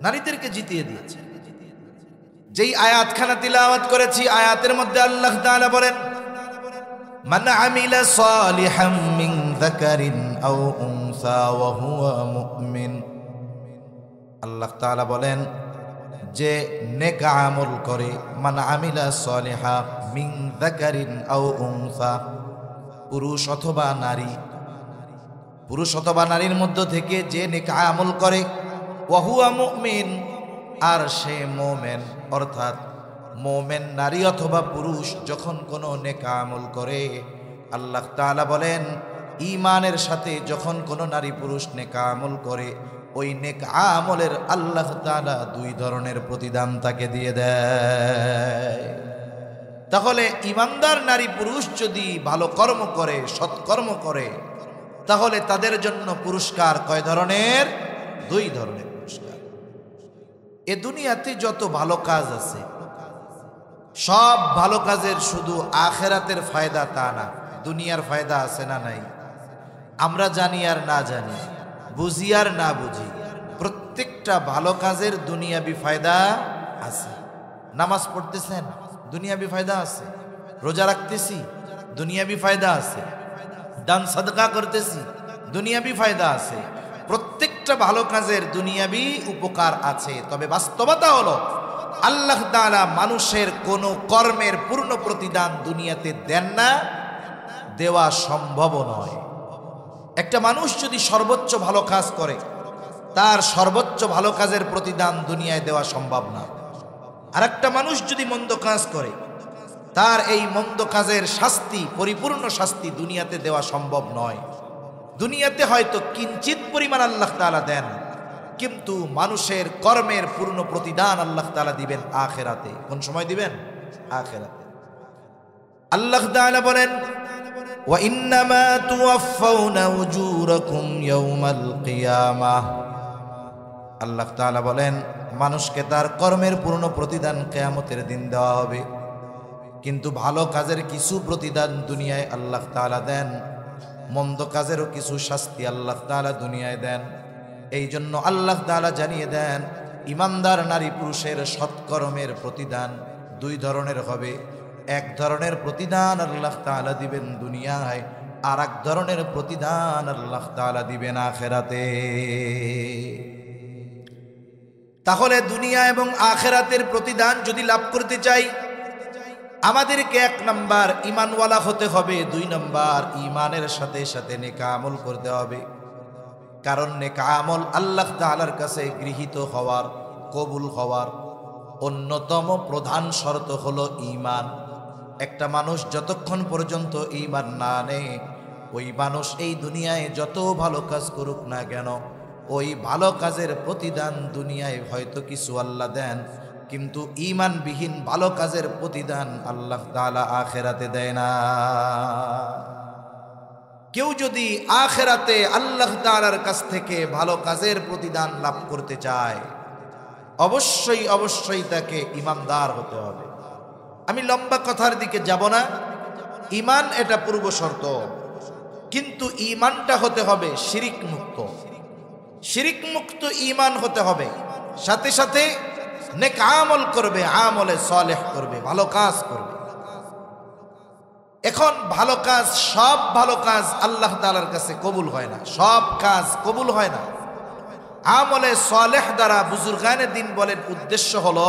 নারীদেরকে জিতিয়ে দিয়েছে। যেই আয়াতখানা তিলাওয়াত করেছি, আয়াতের মধ্যে আল্লাহ তাআলা বলেন, মান আমিলা সালিহাম মিন যাকারিন আও উনসা ওয়া হুয়া মুমিন। আল্লাহ তাআলা বলেন যে নেক আমল করে, মান আমিলা সালিহা মিন যাকারিন আও উনসা, পুরুষ অথবা নারী, পুরুষ অথবা নারীর মধ্য থেকে যে নেক আমল করে, ওয়া হুয়া মুমিন, আর সে মুমিন। অর্থাৎ মুমিন নারী অথবা পুরুষ যখন কোনো নেক আমল করে, আল্লাহ তাআলা বলেন ঈমানের সাথে যখন কোনো নারী পুরুষ নেক আমল করে, ওই নেক আমলের আল্লাহ তাআলা দুই ধরনের প্রতিদান তাকে দিয়ে দেয়। তাহলে ঈমানদার নারী পুরুষ যদি ভালো কর্ম করে, সৎকর্ম করে, তাহলে তাদের জন্য পুরস্কার কয় ধরনের? দুই ধরনের পুরস্কার। এ দুনিয়াতে যত ভালো কাজ আছে, সব ভালো কাজের শুধু আখেরাতের ফায়দা তা না, দুনিয়ার ফায়দা আছে না নাই? আমরা জানি আর না জানি, বুঝি আর না বুঝি, প্রত্যেকটা ভালো কাজের দুনিয়াবি ফায়দা আছে। নামাজ পড়তেছেন, দুনিয়াবি ফায়দা আছে। রোজা রাখতেছি, দুনিয়াবি ফায়দা আছে। দান সাদকা করতেছি, দুনিয়াবি ফায়দা আছে। প্রত্যেকটা ভালো কাজের দুনিয়াবি উপকার আছে। তবে বাস্তবতা হলো আল্লাহ তাআলা মানুষের কোনো কর্মের পূর্ণ প্রতিদান দুনিয়াতে দেন না, দেওয়া সম্ভব নয়। একটা মানুষ যদি সর্বোচ্চ ভালো কাজ করে, তার সর্বোচ্চ ভালো কাজের প্রতিদান দুনিয়ায় দেওয়া সম্ভব না। আরেকটা মানুষ যদি মন্দ কাজ করে, তার এই মন্দ কাজের শাস্তি, পরিপূর্ণ শাস্তি দুনিয়াতে দেওয়া সম্ভব নয়। দুনিয়াতে হয়তো কিঞ্চিত পরিমাণ আল্লাহ তাআলা দেন, কিন্তু মানুষের কর্মের পূর্ণ প্রতিদান আল্লাহ তাআলা দিবেন আখিরাতে। কোন সময় দিবেন? আখিরাতে। আল্লাহ তাআলা বলেন, ওয়া ইন্নামা তুওয়াফাউনা উজুরাকুম ইয়াউমাল কিয়ামাহ। আল্লাহ তাআলা বলেন, মানুষকে তার কর্মের পূর্ণ প্রতিদান কিয়ামতের দিন দেওয়া হবে, কিন্তু ভালো কাজের কিছু প্রতিদান দুনিয়ায় আল্লাহ তাআলা দেন, মন্দ কাজেরও কিছু শাস্তি আল্লাহ তাআলা দুনিয়ায় দেন। এই জন্য আল্লাহ তাআলা জানিয়ে দেন, ইমানদার নারী পুরুষের সৎকর্মের প্রতিদান দুই ধরনের হবে। এক ধরনের প্রতিদান আল্লাহ তাআলা দিবেন দুনিয়ায়, আর এক ধরনের প্রতিদান আল্লাহ তাআলা দিবেন আখিরাতে। তাহলে দুনিয়া এবং আখিরাতের প্রতিদান যদি লাভ করতে চাই, আমাদেরকে এক নাম্বার ঈমানওয়ালা হতে হবে, দুই নাম্বার ঈমানের সাথে সাথে নেক আমল করতে হবে। কারণ নেক আমল আল্লাহ তাআলার কাছে গৃহীত হওয়ার, কবুল হওয়ার অন্যতম প্রধান শর্ত হলো ঈমান। একটা মানুষ যতক্ষণ পর্যন্ত ঈমান না আনে, ওই মানুষ এই দুনিয়ায় যত ভালো কাজ করুক না কেন, ওই ভালো কাজের প্রতিদান দুনিয়ায় হয়তো কিছু আল্লাহ দেন, কিন্তু ঈমানবিহীন ভালো কাজের প্রতিদান আল্লাহ তাআলা আখিরাতে দেয় না। কেউ যদি আখিরাতে আল্লাহ তাআলার কাছ থেকে ভালো কাজের প্রতিদান লাভ করতে চায়, অবশ্যই অবশ্যই তাকে ঈমানদার হতে হবে। আমি লম্বা কথার দিকে যাব না, ঈমান এটা পূর্ব শর্ত, কিন্তু ঈমানটা হতে হবে শিরিক মুক্ত। শিরিক মুক্ত ঈমান হতে হবে, সাথে সাথে নেক আমল করবে, আমলে সালেহ করবে, ভালো কাজ করবে। এখন ভালো কাজ, সব ভালো কাজ আল্লাহ তাআলার কাছে কবুল হয় না, সব কাজ কবুল হয় না। আমলে সালেহ দ্বারা বুজুর্গানে দিন বলেন, উদ্দেশ্য হলো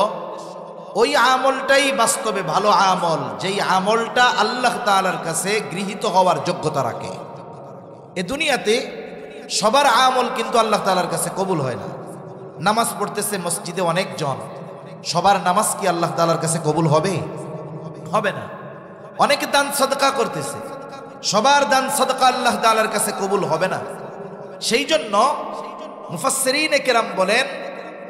ওই আমলটাই বাস্তবে ভালো আমল, যেই আমলটা আল্লাহ তাআলার কাছে গৃহীত হওয়ার যোগ্যতা রাখে। এ দুনিয়াতে সবার আমল কিন্তু আল্লাহ তাআলার কাছে কবুল হয় না। নামাজ পড়তেছে মসজিদে অনেকজন, সবার নামাজ কি আল্লাহ তাআলার কাছে কবুল হবে? হবে না। অনেকে দান সাদকা করতেছে, সবার দান সাদকা আল্লাহ তাআলার কাছে কবুল হবে না। সেই জন্য মুফাসসিরিনে কেরাম বলেন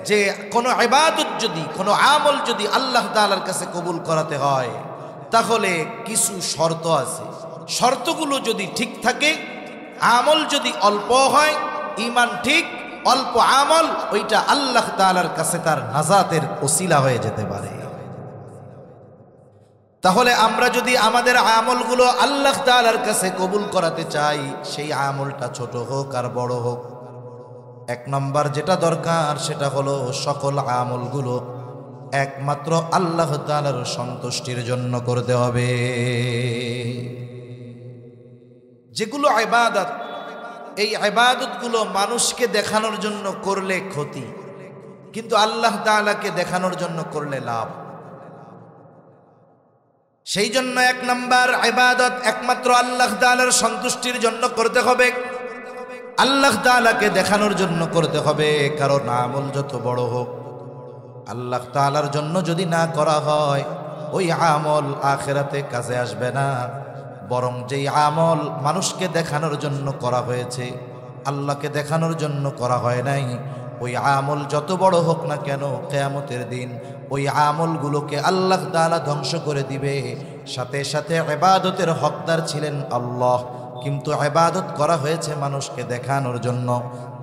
যে কোনো ইবাদত যদি, কোনো আমল যদি আল্লাহ তাআলার কাছে কবুল করাতে হয়, তাহলে কিছু শর্ত আছে। শর্তগুলো যদি ঠিক থাকে, আমল যদি অল্প হয়, ঈমান ঠিক, অল্প আমল, ওইটা আল্লাহ তাআলার কাছে তার নাজাতের ওসিলা হয়ে যেতে পারে। তাহলে আমরা যদি আমাদের আমলগুলো আল্লাহ তাআলার কাছে কবুল করাতে চাই, সেই আমলটা ছোট হোক আর বড় হোক, এক নম্বর যেটা দরকার সেটা হলো সকল আমলগুলো একমাত্র আল্লাহ তাআলার সন্তুষ্টির জন্য করতে হবে। যেগুলো ইবাদত, এই ইবাদতগুলো মানুষকে দেখানোর জন্য করলে ক্ষতি, কিন্তু আল্লাহ তাআলাকে দেখানোর জন্য করলে লাভ। সেই জন্য এক নাম্বার ইবাদত একমাত্র আল্লাহ তাআলার সন্তুষ্টির জন্য করতে হবে, আল্লাহ তাআলাকে দেখানোর জন্য করতে হবে। কারণ আমল যত বড় হোক, আল্লাহ তাআলার জন্য যদি না করা হয়, ওই আমল আখিরাতে কাজে আসবে না। বরং যেই আমল মানুষকে দেখানোর জন্য করা হয়েছে, আল্লাহকে দেখানোর জন্য করা হয় নাই, ওই আমল যত বড় হোক না কেন, কিয়ামতের দিন ওই আমলগুলোকে আল্লাহ তাআলা ধ্বংস করে দিবে। সাথে সাথে ইবাদতের হকদার ছিলেন আল্লাহ, কিন্তু ইবাদত করা হয়েছে মানুষকে দেখানোর জন্য,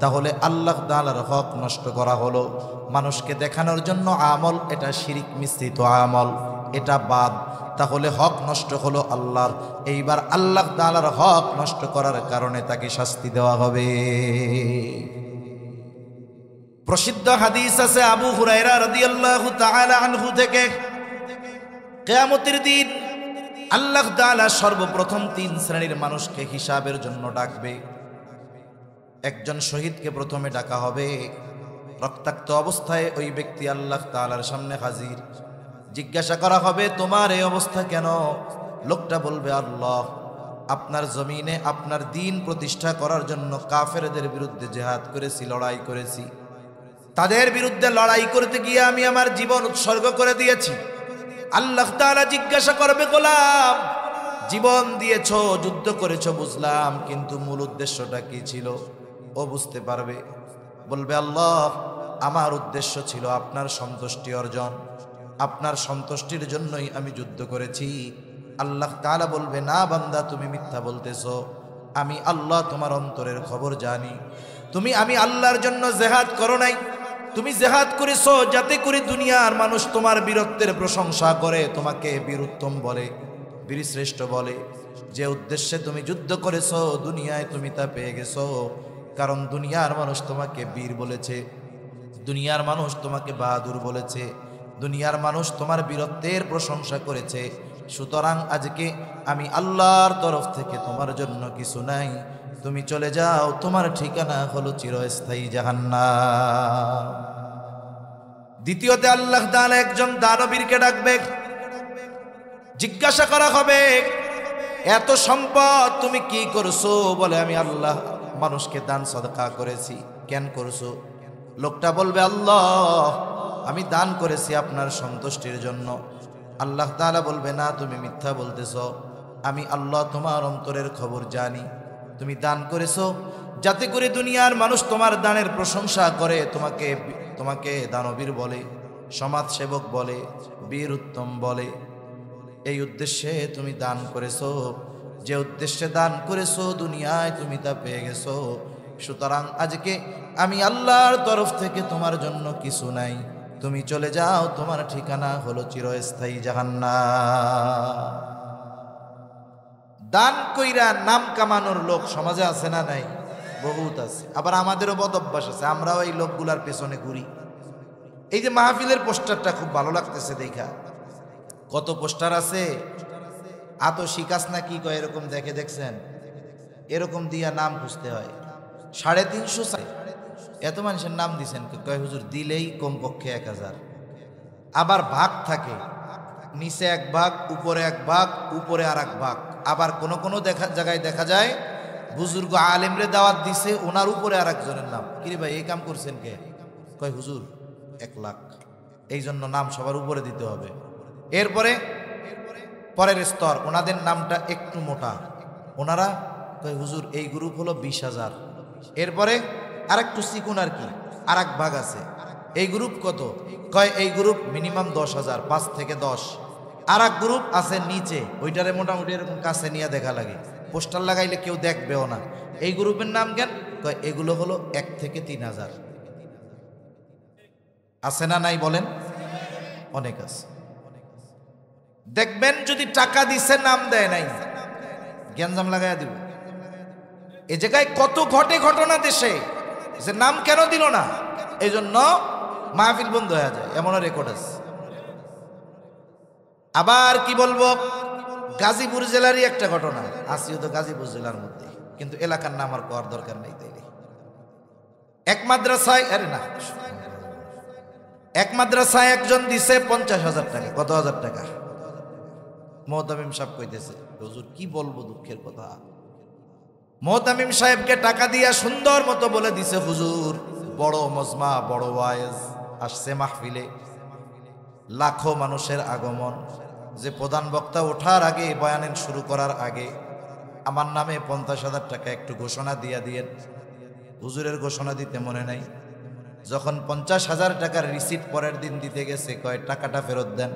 তাহলে আল্লাহ তাআলার হক নষ্ট করা হলো। মানুষকে দেখানোর জন্য আমল, এটা শিরিক মিশ্রিত আমল, এটা বাদ, তাহলে হক নষ্ট হলো আল্লাহর। এইবার আল্লাহ তাআলার হক নষ্ট করার কারণে তাকে শাস্তি দেওয়া হবে। প্রসিদ্ধ হাদিস আছে আবু হুরায়রা রাদিয়াল্লাহু তাআলা আনহু থেকে, কিয়ামতের দিন আল্লাহ তাআলা সর্বপ্রথম তিন শ্রেণীর মানুষকে হিসাবের জন্য ডাকবে। একজন শহীদকে প্রথমে ডাকা হবে, রক্তাক্ত অবস্থায় ওই ব্যক্তি আল্লাহ তাআলার সামনে হাজির। জিজ্ঞাসা করা হবে, তোমার এই অবস্থা কেন? লোকটা বলবে, আল্লাহ, আপনার জমিনে আপনার দিন প্রতিষ্ঠা করার জন্য কাফেরদের বিরুদ্ধে জিহাদ করেছি, লড়াই করেছি। তাদের বিরুদ্ধে লড়াই করতে গিয়ে আমি আমার জীবন উৎসর্গ করে দিয়েছি। আল্লাহ তাআলা জিজ্ঞাসা করবে, গোলাম জীবন দিয়েছো, যুদ্ধ করেছো বুঝলাম, কিন্তু মূল উদ্দেশ্যটা কি ছিল? ও বুঝতে পারবে, বলবে আল্লাহ আমার উদ্দেশ্য ছিল আপনার সন্তুষ্টি অর্জন, আপনার সন্তুষ্টির জন্যই আমি যুদ্ধ করেছি। আল্লাহ তাআলা বলবে, না বান্দা তুমি মিথ্যা বলতেছো, আমি আল্লাহ তোমার অন্তরের খবর জানি। আমি আল্লাহর জন্য জিহাদ করো নাই, তুমি জিহাদ করেছো যাতে করে দুনিয়ার মানুষ তোমার বীরত্বের প্রশংসা করে, তোমাকে বীরুত্তম বলে, বীরশ্রেষ্ঠ বলে। যে উদ্দেশ্যে তুমি যুদ্ধ করেছো দুনিয়ায় তুমি তা পেয়ে গেছো, কারণ দুনিয়ার মানুষ তোমাকে বীর বলেছে, দুনিয়ার মানুষ তোমাকে বাহাদুর বলেছে, দুনিয়ার মানুষ তোমার বীরত্বের প্রশংসা করেছে। সুতরাং আজকে আমি আল্লাহর তরফ থেকে তোমার জন্য কিছু নাই, তুমি চলে যাও, তোমার ঠিকানা হলো চিরস্থায়ী জাহান্নাম। দ্বিতীয়তে আল্লাহ তাআলা একজন দানবীরকে ডাকবে, জিজ্ঞাসা করা হবে, এত সম্পদ তুমি কি করছো? বলে আমি আল্লাহ মানুষকে দান সদকা করেছি। কেন করছো? লোকটা বলবে, আল্লাহ আমি দান করেছি আপনার সন্তুষ্টির জন্য। আল্লাহ তাআলা বলবে, না তুমি মিথ্যা বলতেছো, আমি আল্লাহ তোমার অন্তরের খবর জানি। তুমি দান করেছো যাতে করে দুনিয়ার মানুষ তোমার দানের প্রশংসা করে, তোমাকে দানবীর বলে, সমাজসেবক বলে, বীর উত্তম বলে। এই উদ্দেশ্যে তুমি দান করেছো, যে উদ্দেশ্যে দান করেছো দুনিয়ায় তুমি তা পেয়ে গেছো। সুতরাং আজকে আমি আল্লাহর তরফ থেকে তোমার জন্য কিছু নাই, তুমি চলে যাও, তোমার ঠিকানা হলো চিরস্থায়ী জাহান্নাম। দান কইরা নাম কামানোর লোক সমাজে আছে না নাই? বহুত আছে। আবার আমাদেরও বদ অভ্যাস আছে, আমরাও এই লোকগুলার পেছনে ঘুরি। এই যে মাহফিলের পোস্টারটা খুব ভালো লাগতেছে দেখা, কত পোস্টার আছে, আতো শিকাস না কি কয় এরকম দেখেছেন, এরকম দিয়া নাম খুঁজতে হয়। 350 এত মানুষের নাম দিছেন, কয় হুজুর দিলেই কমপক্ষে 1000। আবার ভাগ থাকে, নিচে এক ভাগ, উপরে এক ভাগ, উপরে আর এক ভাগ। আবার কোনো জায়গায় দেখা যায় বুজুর্গ আলেমরে দাওয়াত দিছে, ওনার উপরে আর একজনের নাম। কিরে ভাই এই কাম করছেন কে? কয় হুজুর 1 লাখ, এই জন্য নাম সবার উপরে দিতে হবে। এরপরে পরের স্তর, ওনাদের নামটা একটু মোটা, ওনারা কয় হুজুর এই গ্রুপ হলো 20,000। এরপরে আর একটু চিকুন আর কি, আর এক ভাগ আছে, এই গ্রুপ কত? কয় এই গ্রুপ মিনিমাম 10,000, 5 থেকে 10। আর এক গ্রুপ আছে নিচে, ওইটারে মোটামুটি এরকম কাছে নিয়ে দেখা লাগে, পোস্টার লাগাইলে কেউ দেখবেও না। এই গ্রুপের নাম কেন? কয় এগুলো হলো 1 থেকে 3,000। আছে না নাই বলেন? অনেক আছে। দেখবেন যদি টাকা দিছে নাম দেয় নাই, গ্যাঞ্জাম লাগাইয়া দিব। এ জায়গায় কত ঘটনা দেশে, যে নাম কেন দিল না, এই জন্য মাহফিল বন্ধ হয়ে যায়, এমনও রেকর্ড আছে। আবার কি বলবো, গাজীপুর জেলারই একটা ঘটনা, আসিও তো গাজীপুর জেলার মধ্যে, কিন্তু এলাকার নাম আর করার দরকার নেই। তাইলে এক মাদ্রাসায় একজন দিছে 50,000 টাকা। কত হাজার টাকা? মোহতামিম সাহেব কইতেছে, হুজুর কি বলবো, দুঃখের কথা। মোহতামিম সাহেবকে টাকা দিয়া সুন্দর মতো বলে দিছে, হুজুর বড় মজমা, বড় ওয়াইজ আসছে মাহফিলে, লাখো মানুষের আগমন, যে প্রধান বক্তা ওঠার আগে, বয়ানের শুরু করার আগে আমার নামে 50,000 টাকা একটু ঘোষণা দিয়া দিয়েন। হুজুরের ঘোষণা দিতে মনে নাই, যখন 50,000 টাকার রিসিট পরের দিন দিতে গেছে, কয় টাকাটা ফেরত দেন।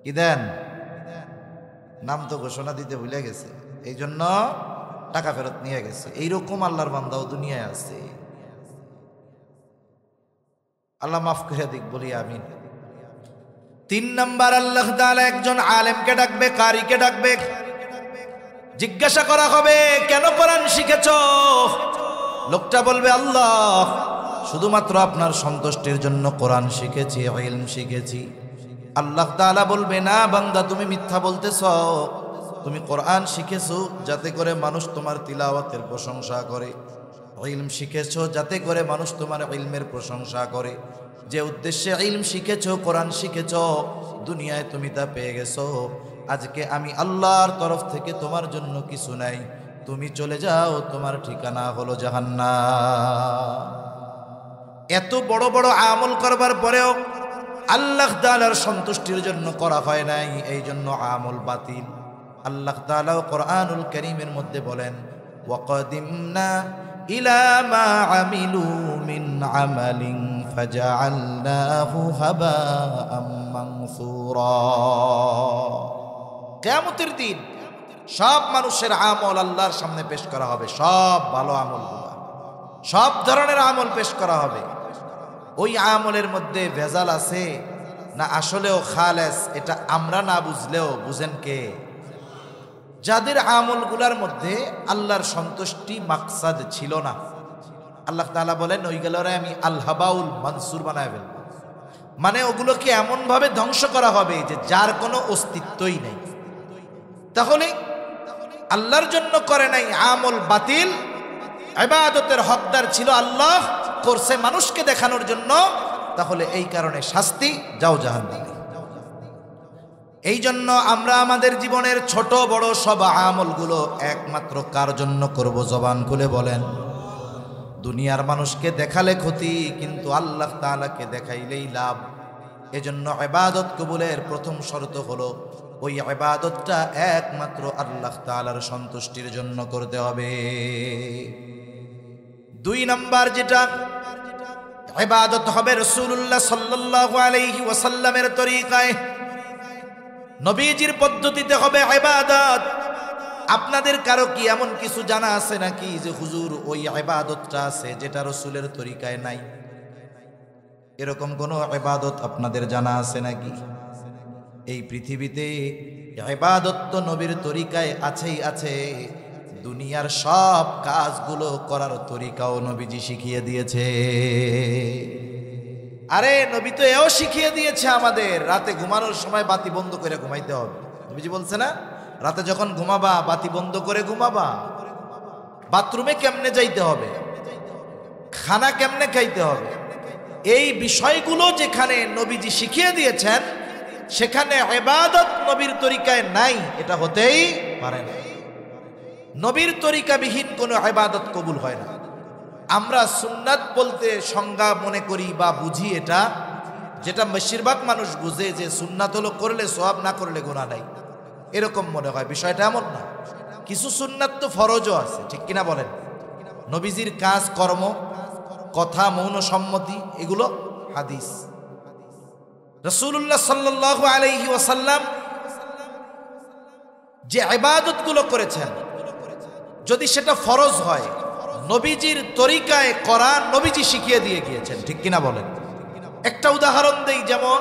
কি দেন? নাম তো ঘোষণা দিতে ভুলে গেছে, এই জন্য টাকা ফেরত নিয়ে গেছে। এইরকম আল্লাহর বান্দাও দুনিয়ায় আছে। আল্লাহ মাফ করে দিক, বলি আমিন। 3 নাম্বার, আল্লাহ তাআলা একজন আলেমকে ডাকবে, কারিকে ডাকবে, জিজ্ঞাসা করা হবে কেন কোরআন শিখেছো? লোকটা বলবে, আল্লাহ শুধুমাত্র আপনার সন্তুষ্টির জন্য কোরআন শিখেছি, ইলম শিখেছি। আল্লাহ তাআলা বলবে, না বান্দা তুমি মিথ্যা বলতেছ, তুমি কোরআন শিখেছো যাতে করে মানুষ তোমার তিলাওয়াতের প্রশংসা করে, ইলম শিখেছো যাতে করে মানুষ তোমার ইলমের প্রশংসা করে। যে উদ্দেশ্যে ইলম শিখেছো, কোরআন শিখেছো, দুনিয়ায় তুমি তা পেয়ে গেছো। আজকে আমি আল্লাহর তরফ থেকে তোমার জন্য কিছু নাই, তুমি চলে যাও, তোমার ঠিকানা হলো জাহান্নাম। এত বড় বড় আমল করবার পরেও আল্লাহ তাআলার সন্তুষ্টির জন্য করা হয় নাই, এই জন্য আমল বাতিল। আল্লাহ তাআলা কোরআনুল কারীমের মধ্যে বলেন, ওয়াকাদিমনা ইলা মা আমিলু মিন আমালিন ফাজআলনাহু হাবাআম মানসুরা। কিয়ামতের দিন সব মানুষের আমল আল্লাহর সামনে পেশ করা হবে, সব ভালো আমলগুলো, সব ধরনের আমল পেশ করা হবে। ওই আমলের মধ্যে ভেজাল আছে না আসলেও খালেস, এটা আমরা না বুঝলেও বুঝেন কে? যাদের আমলগুলার মধ্যে আল্লাহর সন্তুষ্টি মাকসাদ ছিল না, আল্লাহ তাআলা বলেন ওইগুলোরে আমি আল হাবাউল মানসুর বানায় ফেলব। মানে ওগুলোকে এমন ভাবে ধ্বংস করা হবে যে যার কোনো অস্তিত্বই নেই। তাহলে আল্লাহর জন্য করে নাই, আমল বাতিল, ইবাদতের হকদার ছিল আল্লাহ, করছে মানুষকে দেখানোর জন্য, তাহলে এই কারণে শাস্তি, যাও জাহান্নামে। এই জন্য আমরা আমাদের জীবনের ছোট বড় সব আমলগুলো একমাত্র কার জন্য করব? জবান খুলে বলেন। দুনিয়ার মানুষকে দেখালে ক্ষতি, কিন্তু আল্লাহ তাআলাকে দেখাইলেই লাভ। এজন্য ইবাদত কবুলের প্রথম শর্ত হলো ওই ইবাদতটা একমাত্র আল্লাহ তাআলার সন্তুষ্টির জন্য করতে হবে। 2 নাম্বার যেটা ইবাদত হবে রাসূলুল্লাহ সাল্লাল্লাহু আলাইহি ওয়াসাল্লামের তরিকায়, নবীজির পদ্ধতিতে হবে ইবাদত। আপনাদের কারো কি এমন কিছু জানা আছে নাকি যে হুজুর ওই ইবাদতটা আছে যেটা রাসূলের তরিকায় নাই? এরকম কোনো ইবাদত আপনাদের জানা আছে নাকি? এই পৃথিবীতে ইবাদত তো নবীর তরিকায় আছেই আছে, দুনিয়ার সব কাজগুলো করার তরিকাও নবীজি শিখিয়ে দিয়েছে। আরে নবী তো এও শিখিয়ে দিয়েছে আমাদের, রাতে ঘুমানোর সময় বাতি বন্ধ করে ঘুমাইতে হবে। নবীজি বলছে না, রাতে যখন ঘুমাবা বাতি বন্ধ করে ঘুমাবা, বাথরুমে কেমনে যাইতে হবে, খানা কেমনে খাইতে হবে, এই বিষয়গুলো যেখানে নবীজি শিখিয়ে দিয়েছেন, সেখানে ইবাদত নবীর তরিকায় নাই, এটা হতেই পারে না। নবীর তরিকাবিহীন কোনো ইবাদত কবুল হয় না। আমরা সুন্নাত বলতে সংজ্ঞা মনে করি বা বুঝি এটা, যেটা বেশিরভাগ মানুষ বুঝে যে সুন্নাত হলো করলে সওয়াব, না করলে গুনাহ নাই, এরকম মনে হয়। বিষয়টা এমন না। কিছু সুন্নাত তো ফরজও আছে, ঠিক কিনা বলেন? নবীজির কাজ কর্ম, কথা, মৌন সম্মতি, এগুলো হাদিস। রাসূলুল্লাহ সাল্লাল্লাহু আলাইহি ওয়াসাল্লাম যে ইবাদতগুলো করেছেন, যদি সেটা ফরজ হয়, নবীজির তরিকায় করা, নবীজি শিখিয়ে দিয়ে গিয়েছেন, ঠিক কিনা বলেন? একটা উদাহরণ দেই, যেমন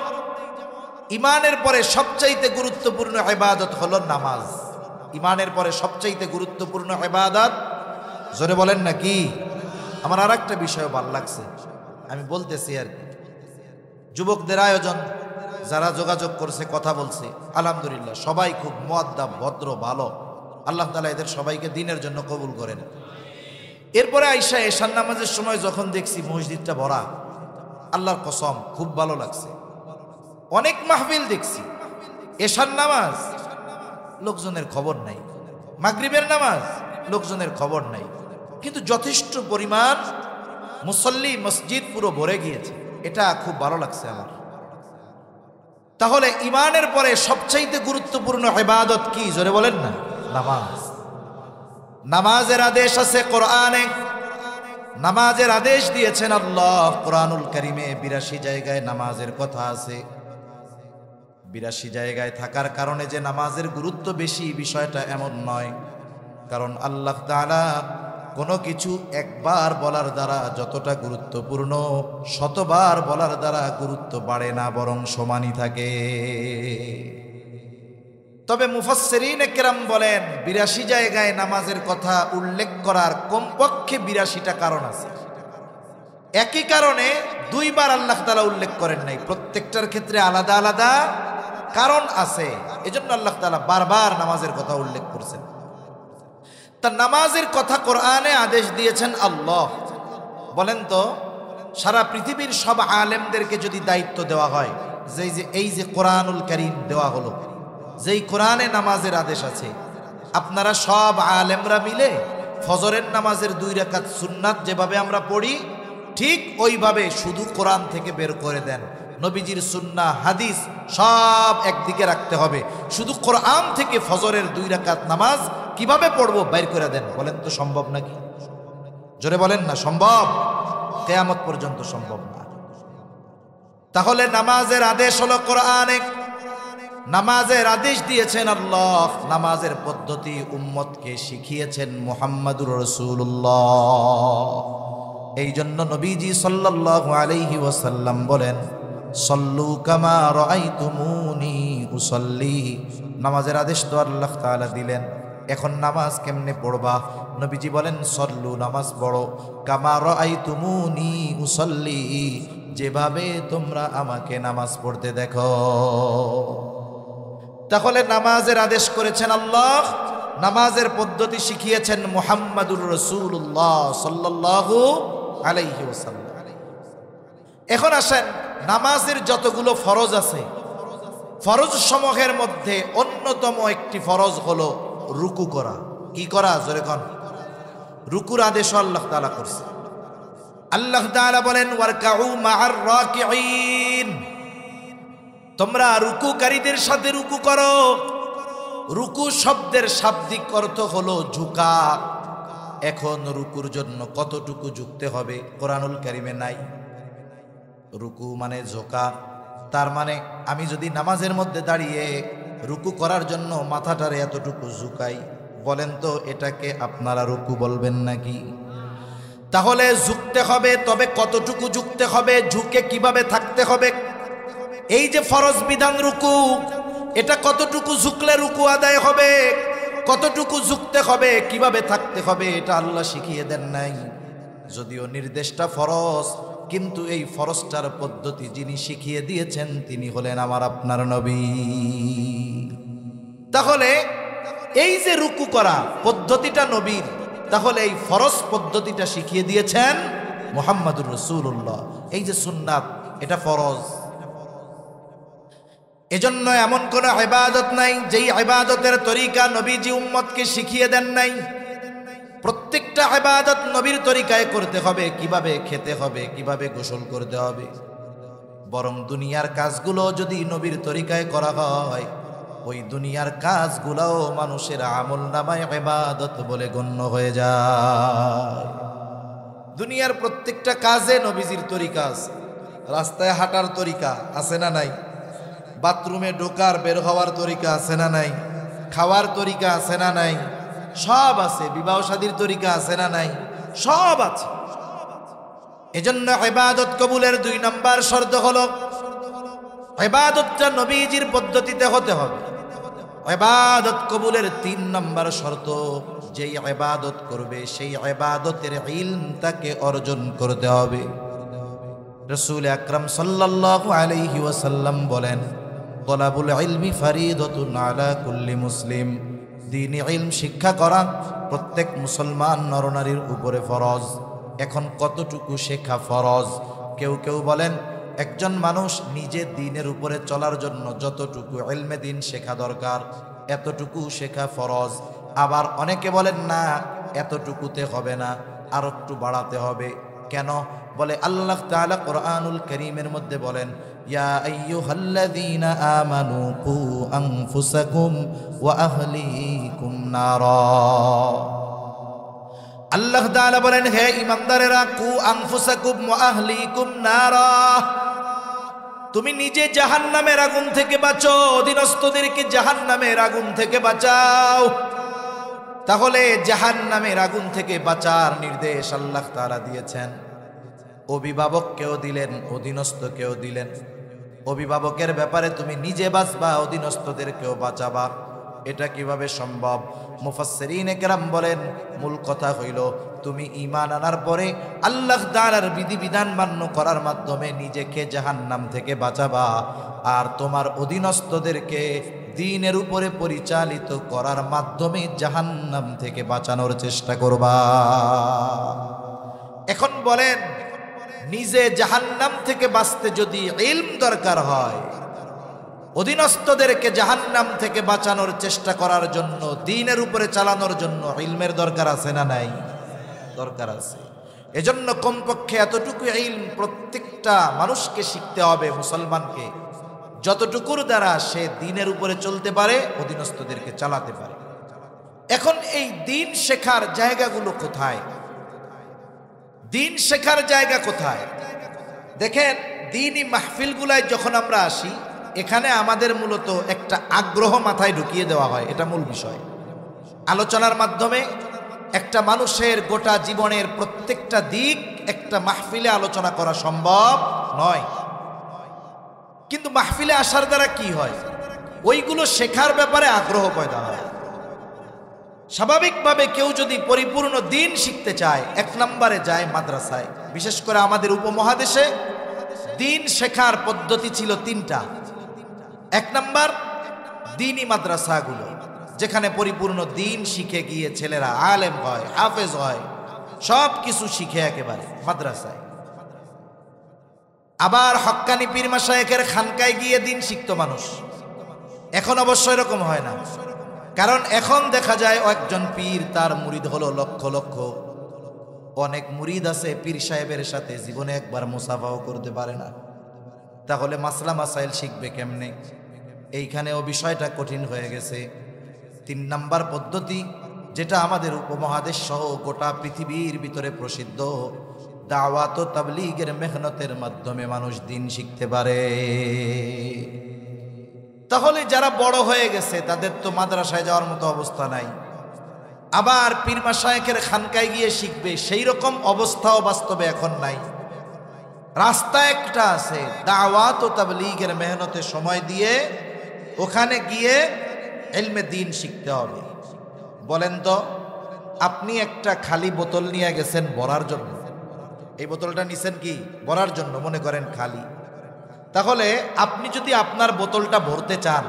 ইমানের পরে সবচাইতে গুরুত্বপূর্ণ ইবাদত হলো নামাজ। ইমানের পরে সবচাইতে গুরুত্বপূর্ণ ইবাদত, জোরে বলেন না কি? আমার আর একটা বিষয় ভালো লাগছে, আমি বলতেছি আর কি। যুবকদের আয়োজন, যারা যোগাযোগ করছে, কথা বলছে, আলহামদুলিল্লাহ সবাই খুব মুআদ্দাব, ভদ্র, ভালো। আল্লাহ তাআলা এদের সবাইকে দিনের জন্য কবুল করেন। এরপরে আইসা এশার নামাজের সময় যখন দেখছি মসজিদটা ভরা, আল্লাহর কসম খুব ভালো লাগছে। অনেক মাহফিল দেখছি, এশার নামাজ লোকজনের খবর নাই, মাগরিবের নামাজ লোকজনের খবর নাই, কিন্তু যথেষ্ট পরিমাণ মুসল্লি, মসজিদ পুরো ভরে গিয়েছে। এটা খুব ভালো লাগছে আমার। তাহলে ইমানের পরে সবচাইতে গুরুত্বপূর্ণ ইবাদত কি? জোরে বলেন না, নামাজ। নামাজের আদেশ আছে কোরআনে, নামাজের আদেশ দিয়েছেন আল্লাহ কোরআনুল কারীমে। 82 জায়গায় নামাজের কথা আছে। 82 জায়গায় থাকার কারণে যে নামাজের গুরুত্ব বেশি, বিষয়টা এমন নয়। কারণ আল্লাহ তাআলা কোনো কিছু একবার বলার দ্বারা যতটা গুরুত্বপূর্ণ, শতবার বলার দ্বারা গুরুত্ব বাড়ে না, বরং সমানই থাকে। তবে মুফাসসিরিনে কেরাম বলেন 82 জায়গায় নামাজের কথা উল্লেখ করার কমপক্ষে 82টা কারণ আছে। একই কারণে 2 বার আল্লাহ তাআলা উল্লেখ করেন নাই, প্রত্যেকটার ক্ষেত্রে আলাদা আলাদা কারণ আছে। এজন্য আল্লাহ তাআলা বারবার নামাজের কথা উল্লেখ করছেন। তা নামাজের কথা কোরআনে আদেশ দিয়েছেন আল্লাহ। বলেন তো, সারা পৃথিবীর সব আলেমদেরকে যদি দায়িত্ব দেওয়া হয়, এই যে কোরআনুল কারীম দেওয়া হলো, যেই কোরআনে নামাজের আদেশ আছে, আপনারা সব আলেমরা মিলে ফজরের নামাজের 2 রাকাত সুন্নাত যেভাবে আমরা পড়ি ঠিক ওইভাবে শুধু কোরআন থেকে বের করে দেন। নবীজির সুন্নাহ হাদিস সব একদিকে রাখতে হবে, শুধু কোরআন থেকে ফজরের 2 রাকাত নামাজ কিভাবে পড়বো বের করে দেন। বলেন তো সম্ভব নাকি? জোরে বলেন না সম্ভব? কিয়ামত পর্যন্ত সম্ভব না। তাহলে নামাজের আদেশ হলো কোরআনে, নামাজের আদেশ দিয়েছেন আল্লাহ, নামাজের পদ্ধতি উম্মতকে শিখিয়েছেন মুহাম্মাদুর রাসূলুল্লাহ। এই জন্য নবীজি সাল্লাল্লাহু আলাইহি ওয়াসাল্লাম বলেন, সল্লু কামা রাআইতুমুনি উসাল্লি। নামাজের আদেশ তো আল্লাহ তাআলা দিলেন, এখন নামাজ কেমনে পড়বা? নবীজি বলেন, সল্লু, নামাজ পড়ো, কামা রাআইতুমুনি উসাল্লি, যেভাবে তোমরা আমাকে নামাজ পড়তে দেখো। তাহলে নামাজের আদেশ করেছেন আল্লাহ, নামাজের পদ্ধতি শিখিয়েছেন মুহাম্মাদুর রাসূলুল্লাহ সাল্লাল্লাহু আলাইহি ওয়াসাল্লাম। এখন আসেন, নামাজের যতগুলো ফরজ আছে, ফরজ সমূহের মধ্যে অন্যতম একটি ফরজ হলো রুকু করা। কি করা? জোরে কোন? রুকুর আদেশ আল্লাহ তাআলা করছে। আল্লাহ তাআলা বলেন, ওয়ারকাউ মা'আর রাকিঈন, তোমরা রুকুকারীদের সাথে রুকু করো। রুকু শব্দের শাব্দিক অর্থ হলো ঝুঁকা। এখন রুকুর জন্য কতটুকু ঝুঁকতে হবে কোরআনুল কারীমে নাই। রুকু মানে ঝোঁকা, তার মানে আমি যদি নামাজের মধ্যে দাঁড়িয়ে রুকু করার জন্য মাথাটারে এতটুকু ঝুঁকাই, বলেন তো এটাকে আপনারা রুকু বলবেন নাকি? তাহলে ঝুঁকতে হবে, তবে কতটুকু ঝুঁকতে হবে, ঝুঁকে কিভাবে থাকতে হবে? এই যে ফরজ বিধান রুকু, এটা কতটুকু ঝুঁকলে রুকু আদায় হবে, কতটুকু ঝুঁকতে হবে, কিভাবে থাকতে হবে, এটা আল্লাহ শিখিয়ে দেন নাই। যদিও নির্দেশটা ফরজ, কিন্তু এই ফরজটার পদ্ধতি যিনি শিখিয়ে দিয়েছেন তিনি হলেন আমার আপনার নবী। তাহলে এই যে রুকু করা পদ্ধতিটা নবীর, তাহলে এই ফরজ পদ্ধতিটা শিখিয়ে দিয়েছেন মুহাম্মাদুর রাসূলুল্লাহ। এই যে সুন্নাত, এটা ফরজ। এজন্য এমন কোন ইবাদত নাই যেই ইবাদতের তরিকা নবীজি উম্মতকে শিখিয়ে দেন নাই। প্রত্যেকটা ইবাদত নবীর তরিকায় করতে হবে, কিভাবে খেতে হবে, কিভাবে গোসল করতে হবে। বরং দুনিয়ার কাজগুলো যদি নবীর তরিকায় করা হয়, ওই দুনিয়ার কাজগুলোও মানুষের আমলনামায় ইবাদত বলে গণ্য হয়ে যায়। দুনিয়ার প্রত্যেকটা কাজে নবীজির তরিকা আছে। রাস্তায় হাঁটার তরিকা আছে না নাই? বাথরুমে ঢোকার বের হওয়ার তরিকা আছে না নাই? খাওয়ার তরিকা আছে না নাই? সব আছে। বিবাহ শাদীর তরিকা আছে না নাই? সব আছে। এজন্য ইবাদত কবুলের 2 নম্বর শর্ত হলো ইবাদতটা নবীজির পদ্ধতিতে হতে হবে। ইবাদত কবুলের 3 নম্বর শর্ত, যেই ইবাদত করবে সেই ইবাদতের ইলম তাকে অর্জন করতে হবে। রাসূল আকরাম সাল্লাল্লাহু আলাইহি ওয়াসাল্লাম বলেন, তলাবুল ইলমি ফারিদাতুন আলা কুল্লি মুসলিম। দ্বীনি ইলম শিক্ষা করা প্রত্যেক মুসলমান নরনারীর উপরে ফরজ। এখন কতটুকু শেখা ফরজ? কেউ কেউ বলেন একজন মানুষ নিজে দ্বীনের উপরে চলার জন্য যতটুকু ইলমে দ্বীন শেখা দরকার এতটুকু শেখা ফরজ। আবার অনেকে বলেন না, এতটুকুতে হবে না, আর একটু বাড়াতে হবে। কেন? বলে আল্লাহ তাআলা কোরআনুল কারীমের মধ্যে বলেন, ইয়া আইয়ুহাল্লাযীনা আমানু কু আনফুসাকুম ওয়া আহলিকুম নারা। আল্লাহ তাআলা বলেন, হে ঈমানদারেরা, কু আনফুসাকুম ওয়া আহলিকুম নারা, তুমি নিজে জাহান্নামের আগুন থেকে বাঁচো, অধীনস্থদেরকে জাহান্নামের আগুন থেকে বাঁচাও। তাহলে জাহান্নামের আগুন থেকে বাঁচার নির্দেশ আল্লাহ তাআলা দিয়েছেন। অভিভাবককেও দিলেন, অধীনস্থকেও দিলেন। অভিভাবকের ব্যাপারে তুমি নিজে বাঁচবা, অধীনস্থদেরকেও বাঁচাবা। এটা কিভাবে সম্ভব? মুফাসসিরিনে কেরাম বলেন, মূল কথা হইল তুমি ঈমান আনার পরে আল্লাহ তাআলার বিধিবিধান মান্য করার মাধ্যমে নিজেকে জাহান্নাম থেকে বাঁচাবা, আর তোমার অধীনস্থদেরকে দ্বীনের উপরে পরিচালিত করার মাধ্যমে জাহান্নাম থেকে বাঁচানোর চেষ্টা করবা। এখন বলেন, নিজে জাহান্নাম থেকে বাঁচতে যদি ইলম দরকার হয়, অধীনস্থদেরকে জাহান্নাম থেকে বাঁচানোর চেষ্টা করার জন্য, দ্বীনের উপরে চালানোর জন্য ইলমের দরকার আছে না নাই? দরকার আছে। এজন্য কমপক্ষে এতটুকু ইলম প্রত্যেকটা মানুষকে শিখতে হবে, মুসলমানকে, যতটুকুর দ্বারা সে দ্বীনের উপরে চলতে পারে, অধীনস্থদেরকে চালাতে পারে। এখন এই দ্বীন শেখার জায়গাগুলো কোথায়? দ্বীন শেখার জায়গা কোথায়? দেখেন, দ্বীনি মাহফিলগুলায় যখন আমরা আসি, এখানে আমাদের মূলত একটা আগ্রহ মাথায় ঢুকিয়ে দেওয়া হয়, এটা মূল বিষয়। আলোচনার মাধ্যমে একটা মানুষের গোটা জীবনের প্রত্যেকটা দিক একটা মাহফিলে আলোচনা করা সম্ভব নয়। কিন্তু মাহফিলে আসার দ্বারা কি হয়? ওইগুলো শেখার ব্যাপারে আগ্রহ পয়দা হয়। স্বাভাবিকভাবে কেউ যদি পরিপূর্ণ দ্বীন শিখতে চায়, এক নম্বরে যায় মাদ্রাসায়। বিশেষ করে আমাদের উপমহাদেশে দ্বীন শেখার পদ্ধতি ছিল তিনটা। এক নম্বর, দ্বীনি মাদ্রাসাগুলো, যেখানে পরিপূর্ণ দ্বীন শিখে গিয়ে ছেলেরা আলেম হয়, হাফেজ হয়, সব কিছু শিখে একেবারে মাদ্রাসায়। আবার হক্কানি পীর মাশায়েখের খানকায় গিয়ে দ্বীন শিখতো মানুষ। এখন অবশ্য এরকম হয় না, কারণ এখন দেখা যায় একজন পীর, তার মুরিদ হলো লক্ষ লক্ষ। অনেক মুরিদ আছে পীর সাহেবের সাথে জীবনে একবার মুসাফাও করতে পারে না। তাহলে মাসলা মাসাইল শিখবে কেমনে? এইখানেও বিষয়টা কঠিন হয়ে গেছে। 3 নাম্বার পদ্ধতি, যেটা আমাদের উপমহাদেশ সহ গোটা পৃথিবীর ভিতরে প্রসিদ্ধ, দাওয়াত ও তাবলীগের মেহনতের মাধ্যমে মানুষ দ্বীন শিখতে পারে। তাহলে যারা বড় হয়ে গেছে তাদের তো মাদ্রাসায় যাওয়ার মতো অবস্থা নাই, আবার পীর মাশায়েখের খানকায় গিয়ে শিখবে, সেই রকম অবস্থাও বাস্তবে এখন নাই। রাস্তা একটা আছে, দাওয়াত ও তাবলীগের মেহনতে সময় দিয়ে ওখানে গিয়ে ইলমে দ্বীন শিখতে হবে। বলেন তো, আপনি একটা খালি বোতল নিয়ে গেছেন ভরার জন্য, এই বোতলটা নিছেন কি ভরার জন্য, মনে করেন খালি। তাহলে আপনি যদি আপনার বোতলটা ভরতে চান,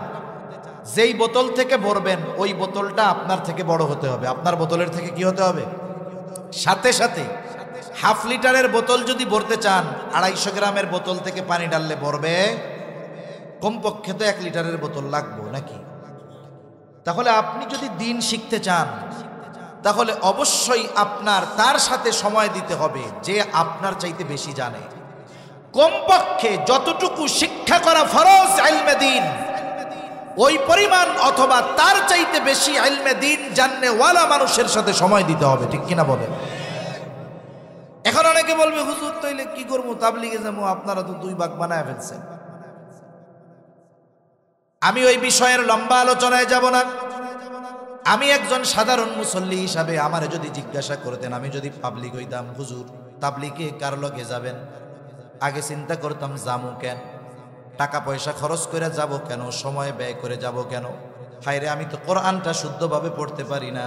যেই বোতল থেকে ভরবেন ওই বোতলটা আপনার থেকে বড় হতে হবে। আপনার বোতলের থেকে কি হতে হবে? সাথে সাথে হাফ লিটারের বোতল যদি ভরতে চান, 250 গ্রামের বোতল থেকে পানি ঢাললে ভরবে? কমপক্ষে তো 1 লিটারের বোতল লাগবে নাকি? তাহলে আপনি যদি দ্বীন শিখতে চান, তাহলে অবশ্যই আপনার তার সাথে সময় দিতে হবে যে আপনার চাইতে বেশি জানে। কমপক্ষে যতটুকু শিক্ষা করা ফরজ ইলমে দ্বীন, ওই পরিমাণ অথবা তার চাইতে বেশি ইলমে দ্বীন জাননেওয়ালা মানুষের সাথে সময় দিতে হবে, ঠিক কিনা বলেন? এখন অনেকে বলবে, হুজুর তাইলে কি করবো, তাবলীগে যাবো, আপনারা তো 2 ভাগ বানায় ফেলছেন। আমি ওই বিষয়ের লম্বা আলোচনায় যাব না। আমি একজন সাধারণ মুসল্লি হিসাবে আমারে যদি জিজ্ঞাসা করতেন, আমি যদি পাবলিক হইতাম, হুজুর তাবলীগে কার লগে যাবেন, আগে চিন্তা করতাম যাবো কেন, টাকা পয়সা খরচ করে যাব কেন, সময় ব্যয় করে যাব কেন। হায়রে, আমি তো কোরআনটা শুদ্ধভাবে পড়তে পারি না,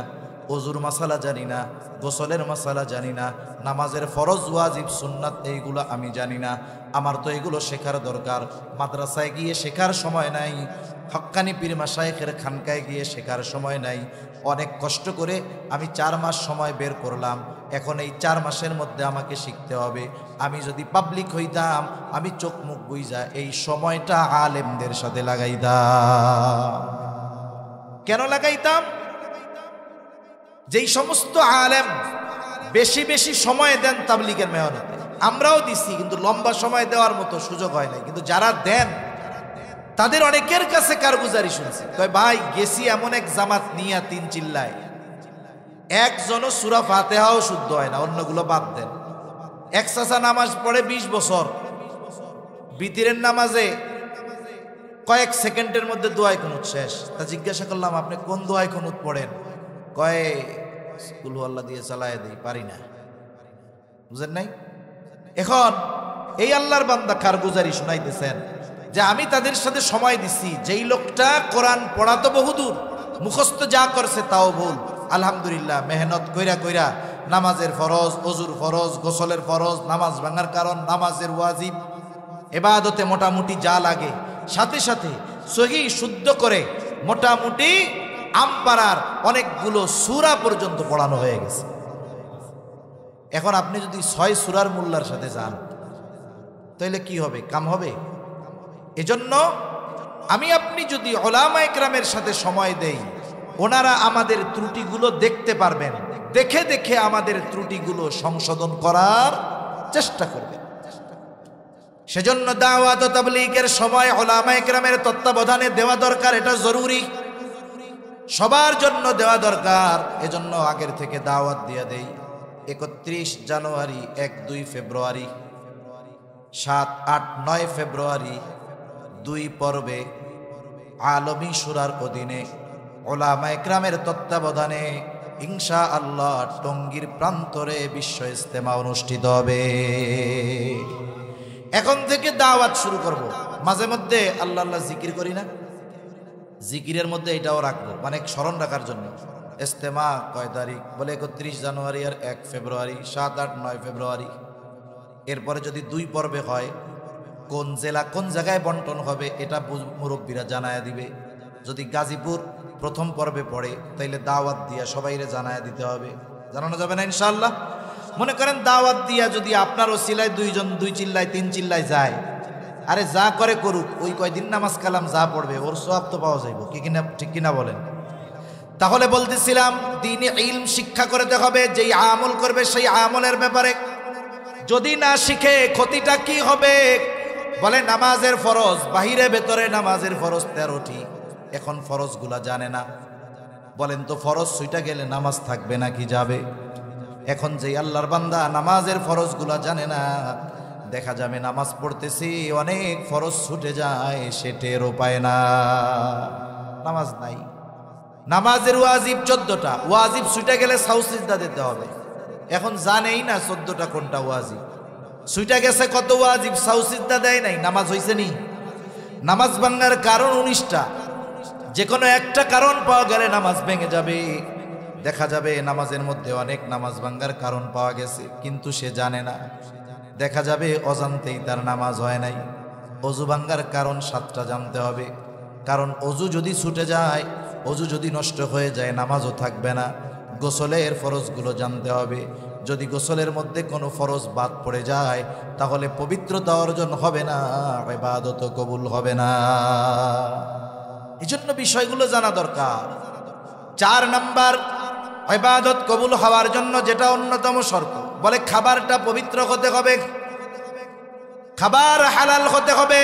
ওজুর মাসালা জানি না, গোসলের মাসালা জানি না, নামাজের ফরজ ওয়াজিব সুন্নাত এইগুলো আমি জানি না। আমার তো এগুলো শেখার দরকার। মাদ্রাসায় গিয়ে শেখার সময় নাই, হক্কানি পীর মাশায়েখের খানকায় গিয়ে শেখার সময় নাই। অনেক কষ্ট করে আমি 4 মাস সময় বের করলাম, এখন এই 4 মাসের মধ্যে আমাকে শিখতে হবে। আমি যদি পাবলিক হইতাম, আমি চোখ মুখ বুইজা এই সময়টা আলেমদের সাথে লাগাইতাম। কেন লাগাইতাম? যেই সমস্ত আলেম বেশি বেশি সময় দেন তাবলীগের মেহনতে, আমরাও দিছি, কিন্তু লম্বা সময় দেওয়ার মতো সুযোগ হয় নাই। কিন্তু যারা দেন তাদের অনেকের কাছে কারগুজারি শুনছি, কয় ভাই গেছি এমন এক জামাত নিয়া 3 চিল্লায়, একজনও সূরা ফাতিহাও শুদ্ধ হয় না, অন্যগুলো বাদ দেন। এক চাচা নামাজ পড়ে 20 বছর, বিতিরের নামাজে কয়েক সেকেন্ডের মধ্যে দোয়ায় কুনুত শেষ। তা জিজ্ঞাসা করলাম, আপনি কোন দোয়ায় কুনুত পড়েন? কয় কুল আল্লাহ দিয়ে চালায় দেই, পারি না। বুঝেন নাই? এখন এই আল্লাহর বান্দা কারগুজারি শুনাইতেছেন যে আমি তাদের সাথে সময় দিছি, যেই লোকটা কোরআন পড়া তো বহুদূর, মুখস্থ যা করছে তাও ভুল। আলহামদুলিল্লাহ, মেহনত কইরা কইরা নামাজের ফরজ, অজুর ফরজ, গোসলের ফরজ, নামাজ ভাঙার কারণ, নামাজের ওয়াজিব, ইবাদতে মোটামুটি যা লাগে, সাথে সাথে সহি শুদ্ধ করে মোটামুটি আমপাড়ার অনেকগুলো সূরা পর্যন্ত পড়ানো হয়ে গেছে। এখন আপনি যদি 6 সূরার মোল্লার সাথে যান, তাহলে কি হবে? কাম হবে? এজন্য আমি আপনি যদি উলামায়ে কেরামের সাথে সময় দেই, ওনারা আমাদের ত্রুটিগুলো দেখতে পারবেন, দেখে দেখে আমাদের ত্রুটিগুলো সংশোধন করার চেষ্টা করবেন। সেজন্য দাওয়াত ও তাবলীগের সময় উলামায়ে কেরামের তত্ত্বাবধানে দেওয়া দরকার, এটা জরুরি, সবার জন্য দেওয়া দরকার। এজন্য আগের থেকে দাওয়াত দিয়ে দেই। 31 জানুয়ারি, 1-2 ফেব্রুয়ারি, 7-8-9 ফেব্রুয়ারি 2 পর্বে আলমী সূরার অধীনে উলামায়ে কেরামের তত্ত্বাবধানে ইনশাআল্লাহ টঙ্গীর প্রান্তরে বিশ্ব ইজতেমা অনুষ্ঠিত হবে। এখন থেকে দাওয়াত শুরু করব। মাঝে মধ্যে আল্লাহ আল্লাহ জিকির করি না, জিকিরের মধ্যে এটাও রাখবো, মানে স্মরণ রাখার জন্য। ইজতেমা কয় তারিখ? বলে 31 জানুয়ারি আর 1 ফেব্রুয়ারি, 7-8-9 ফেব্রুয়ারি। এরপরে যদি 2 পর্বে হয়, কোন জেলা কোন জায়গায় বন্টন হবে এটা মুরব্বীরা জানায়া দিবে। যদি গাজীপুর প্রথম পর্বে পড়ে তাইলে দাওয়াত দিয়া সবাইরে জানায়া দিতে হবে। জানানো যাবে না ইনশাআল্লাহ? মনে করেন দাওয়াত দিয়া যদি আপনার ওসিলায় 2 জন 2 চিল্লায় 3 চিল্লায় যায়, আরে যা করে করুক, ওই কয়দিন নামাজ কালাম যা পড়বে ওর সওয়াব তো পাওয়া যাইব, কি কিনা, ঠিক কিনা বলেন? তাহলে বলতেছিলাম দ্বীনি ইলম শিক্ষা করতে হবে, যেই আমল করবে সেই আমলের ব্যাপারে। যদি না শিখে ক্ষতিটা কি হবে? বলে নামাজের ফরজ, বাহিরে ভেতরে নামাজের ফরজ 13টি, এখন ফরজগুলা জানে না। বলেন তো ফরজ ছুইটা গেলে নামাজ থাকবে নাকি যাবে? এখন যেই আল্লাহর বান্দা নামাজের ফরজগুলা জানে না, দেখা যাবে নামাজ পড়তেছি অনেক ফরজ ছুটে যায়, সে টেরও পায় না, নামাজ নাই। নামাজের ওয়াজিব 14টা, ওয়াজিব ছুটে গেলে সাউ সিজদা দিতে হবে। এখন জানেই না 14টা কোনটা ওয়াজিব, ছুটে গেছে কত ওয়াজিব, সাউ সিজদা দেয় নাই, নামাজ হইছে নি? নামাজ ভাঙার কারণ 19টা, যে কোনো একটা কারণ পাওয়া গেলে নামাজ ভেঙে যাবে। দেখা যাবে নামাজের মধ্যে অনেক নামাজ ভাঙার কারণ পাওয়া গেছে, কিন্তু সে জানে না। দেখা যাবে অজান্তেই তার নামাজ হয় নাই। অজু ভাঙার কারণ 7টা জানতে হবে, কারণ অজু যদি ছুটে যায়, অজু যদি নষ্ট হয়ে যায়, নামাজও থাকবে না। গোসলের ফরজগুলো জানতে হবে, যদি গোসলের মধ্যে কোনো ফরজ বাদ পড়ে যায় তাহলে পবিত্রতা অর্জন হবে না, ইবাদত কবুল হবে না। এজন্য বিষয়গুলো জানা দরকার। 4 নাম্বার, ইবাদত কবুল হওয়ার জন্য যেটা অন্যতম শর্ত, বলে খাবারটা পবিত্র হতে হবে, খাবার হালাল হতে হবে।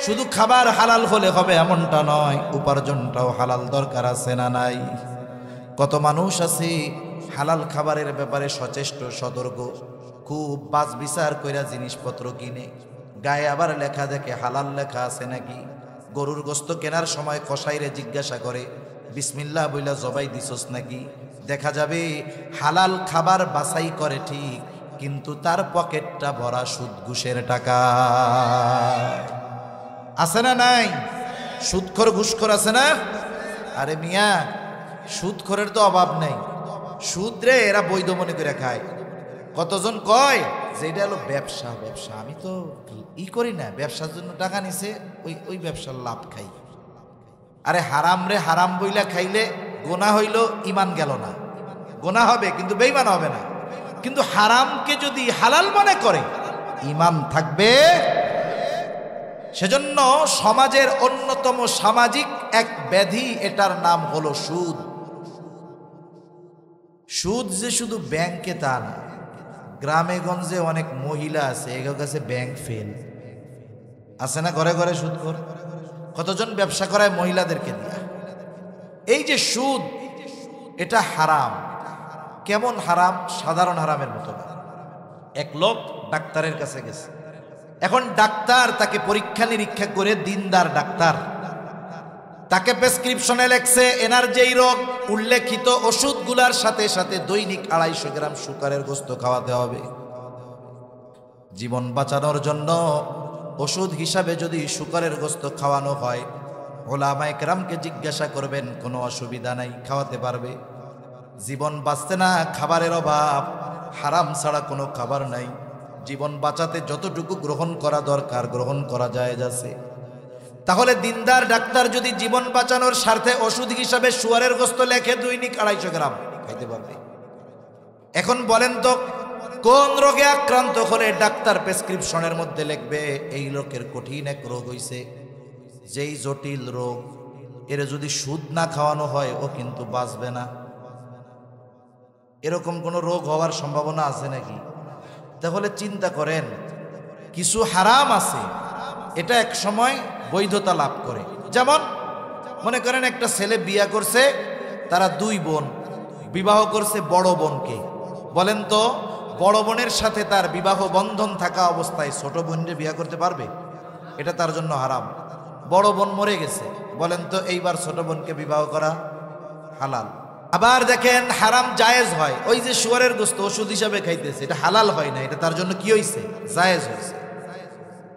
শুধু খাবার হালাল হলে হবে এমনটা নয়, উপার্জনটাও হালাল দরকার আছে না নাই? কত মানুষ আছে হালাল খাবারের ব্যাপারে সচেষ্ট, সতর্ক, খুব বাছ বিচার কইরা জিনিসপত্র কিনে, গায়ে আবার লেখা দেখে হালাল লেখা আছে নাকি। গরুর গোস্ত কেনার সময় কসাইরে জিজ্ঞাসা করে বিসমিল্লাহ বইলা জবাই দিছস নাকি। দেখা যাবে হালাল খাবার বাছাই করে ঠিক, কিন্তু তার পকেটটা ভরা সুদ ঘুষের টাকা। আছে না নাই? সুদখোর ঘুষখোর আছে না? আরে মিয়া, সুদখোরের তো অভাব নেই, সুদ রে এরা বৈধ মনে করে খায়। কতজন কয় যে এটা হলো ব্যবসা, ব্যবসা আমি তো করি না, ব্যবসার জন্য টাকা নিছে, ওই ব্যবসার লাভ খাই। আরে হারাম রে, হারাম বইলা খাইলে গোনা হইল, ইমান গেল না। গোনা হবে কিন্তু বেঈমান হবে না, কিন্তু হারামকে যদি হালাল মনে করে ইমান থাকবে। সেজন্য সমাজের অন্যতম সামাজিক এক ব্যাধি, এটার নাম হলো সুদ। সুদ যে শুধু ব্যাংকে তা না, গ্রামে গঞ্জে অনেক মহিলা আছে এগুলোর কাছে ব্যাংক ফেল আছে না, ঘরে ঘরে সুদখোর। কতজন ব্যবসা করায় মহিলাদেরকে দিয়া। এই যে সুদ, এটা হারাম। কেমন হারাম? সাধারণ হারামের মতো না। এক লোক ডাক্তারের কাছে গেছে, এখন ডাক্তার তাকে পরীক্ষা নিরীক্ষা করে, দিনদার ডাক্তার তাকে প্রেসক্রিপশনে লেখছে এনার যেই রোগ উল্লেখিত ওষুধগুলার সাথে সাথে দৈনিক 250 গ্রাম শুকরের গোস্ত খাওয়াতে হবে। জীবন বাঁচানোর জন্য ওষুধ হিসাবে যদি শুকরের গোস্ত খাওয়ানো হয়, উলামায়ে কেরামকে জিজ্ঞাসা করবেন, কোনো অসুবিধা নাই, খাওয়াতে পারবে। জীবন বাঁচতে না, খাবারের অভাব, হারাম ছাড়া কোনো খাবার নাই। জীবন বাঁচাতে যতটুকু গ্রহণ করা দরকার গ্রহণ করা জায়েজ আছে। তাহলে দিনদার ডাক্তার যদি জীবন বাঁচানোর স্বার্থে ওষুধ হিসাবে শুয়ারের গোস্ত লেখে দৈনিক 250 গ্রাম খাইতে পারবে। এখন বলেন তো কোন রোগে আক্রান্ত হলে ডাক্তার প্রেসক্রিপশনের মধ্যে লিখবে এই লোকের কঠিন এক রোগ হইছে, যেই জটিল রোগ, এর যদি সুদ না খাওয়ানো হয় ও কিন্তু বাঁচবে না। এরকম কোনো রোগ হওয়ার সম্ভাবনা আছে নাকি? তাহলে চিন্তা করেন, কিছু হারাম আছে এটা এক সময় বৈধতা লাভ করে। যেমন মনে করেন একটা ছেলে বিয়ে করছে, তারা দুই বোন, বিবাহ করছে বড় বোনকে। বলেন তো, বড় বোনের সাথে তার বিবাহ বন্ধন থাকা অবস্থায় ছোট বোনকে বিয়ে করতে পারবে? এটা তার জন্য হারাম। বড় বোন মরে গেছে, বলেন তো এইবার ছোট বোনকে বিবাহ করা হালাল। আবার দেখেন হারাম জায়েজ হয়, ওই যে শুয়ারের গোশত ওষুধ হিসাবে খাইতেছে, এটা হালাল হয় না, এটা তার জন্য কি হয়েছে? জায়েজ হয়েছে।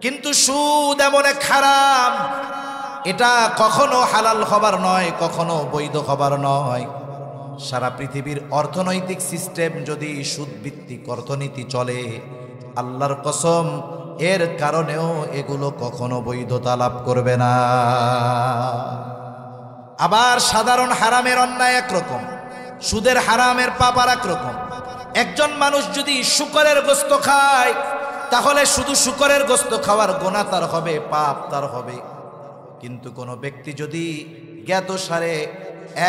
কিন্তু সুদ এমন এক হারাম, এটা কখনো হালাল হবার নয়, কখনো বৈধ হবার নয়। সারা পৃথিবীর অর্থনৈতিক সিস্টেম যদি সুদ ভিত্তিক অর্থনীতি চলে, আল্লাহর কসম এর কারণেও এগুলো কখনো বৈধতা লাভ করবে না। আবার সাধারণ হারামের অন্যায় একরকম, সুদের হারামের পাপ আর একরকম। একজন মানুষ যদি শুকরের গোশত খায়, তাহলে শুধু শুকরের গোশত খাওয়ার গুনাহ তার হবে, পাপ তার হবে। কিন্তু কোনো ব্যক্তি যদি জ্ঞাত সারে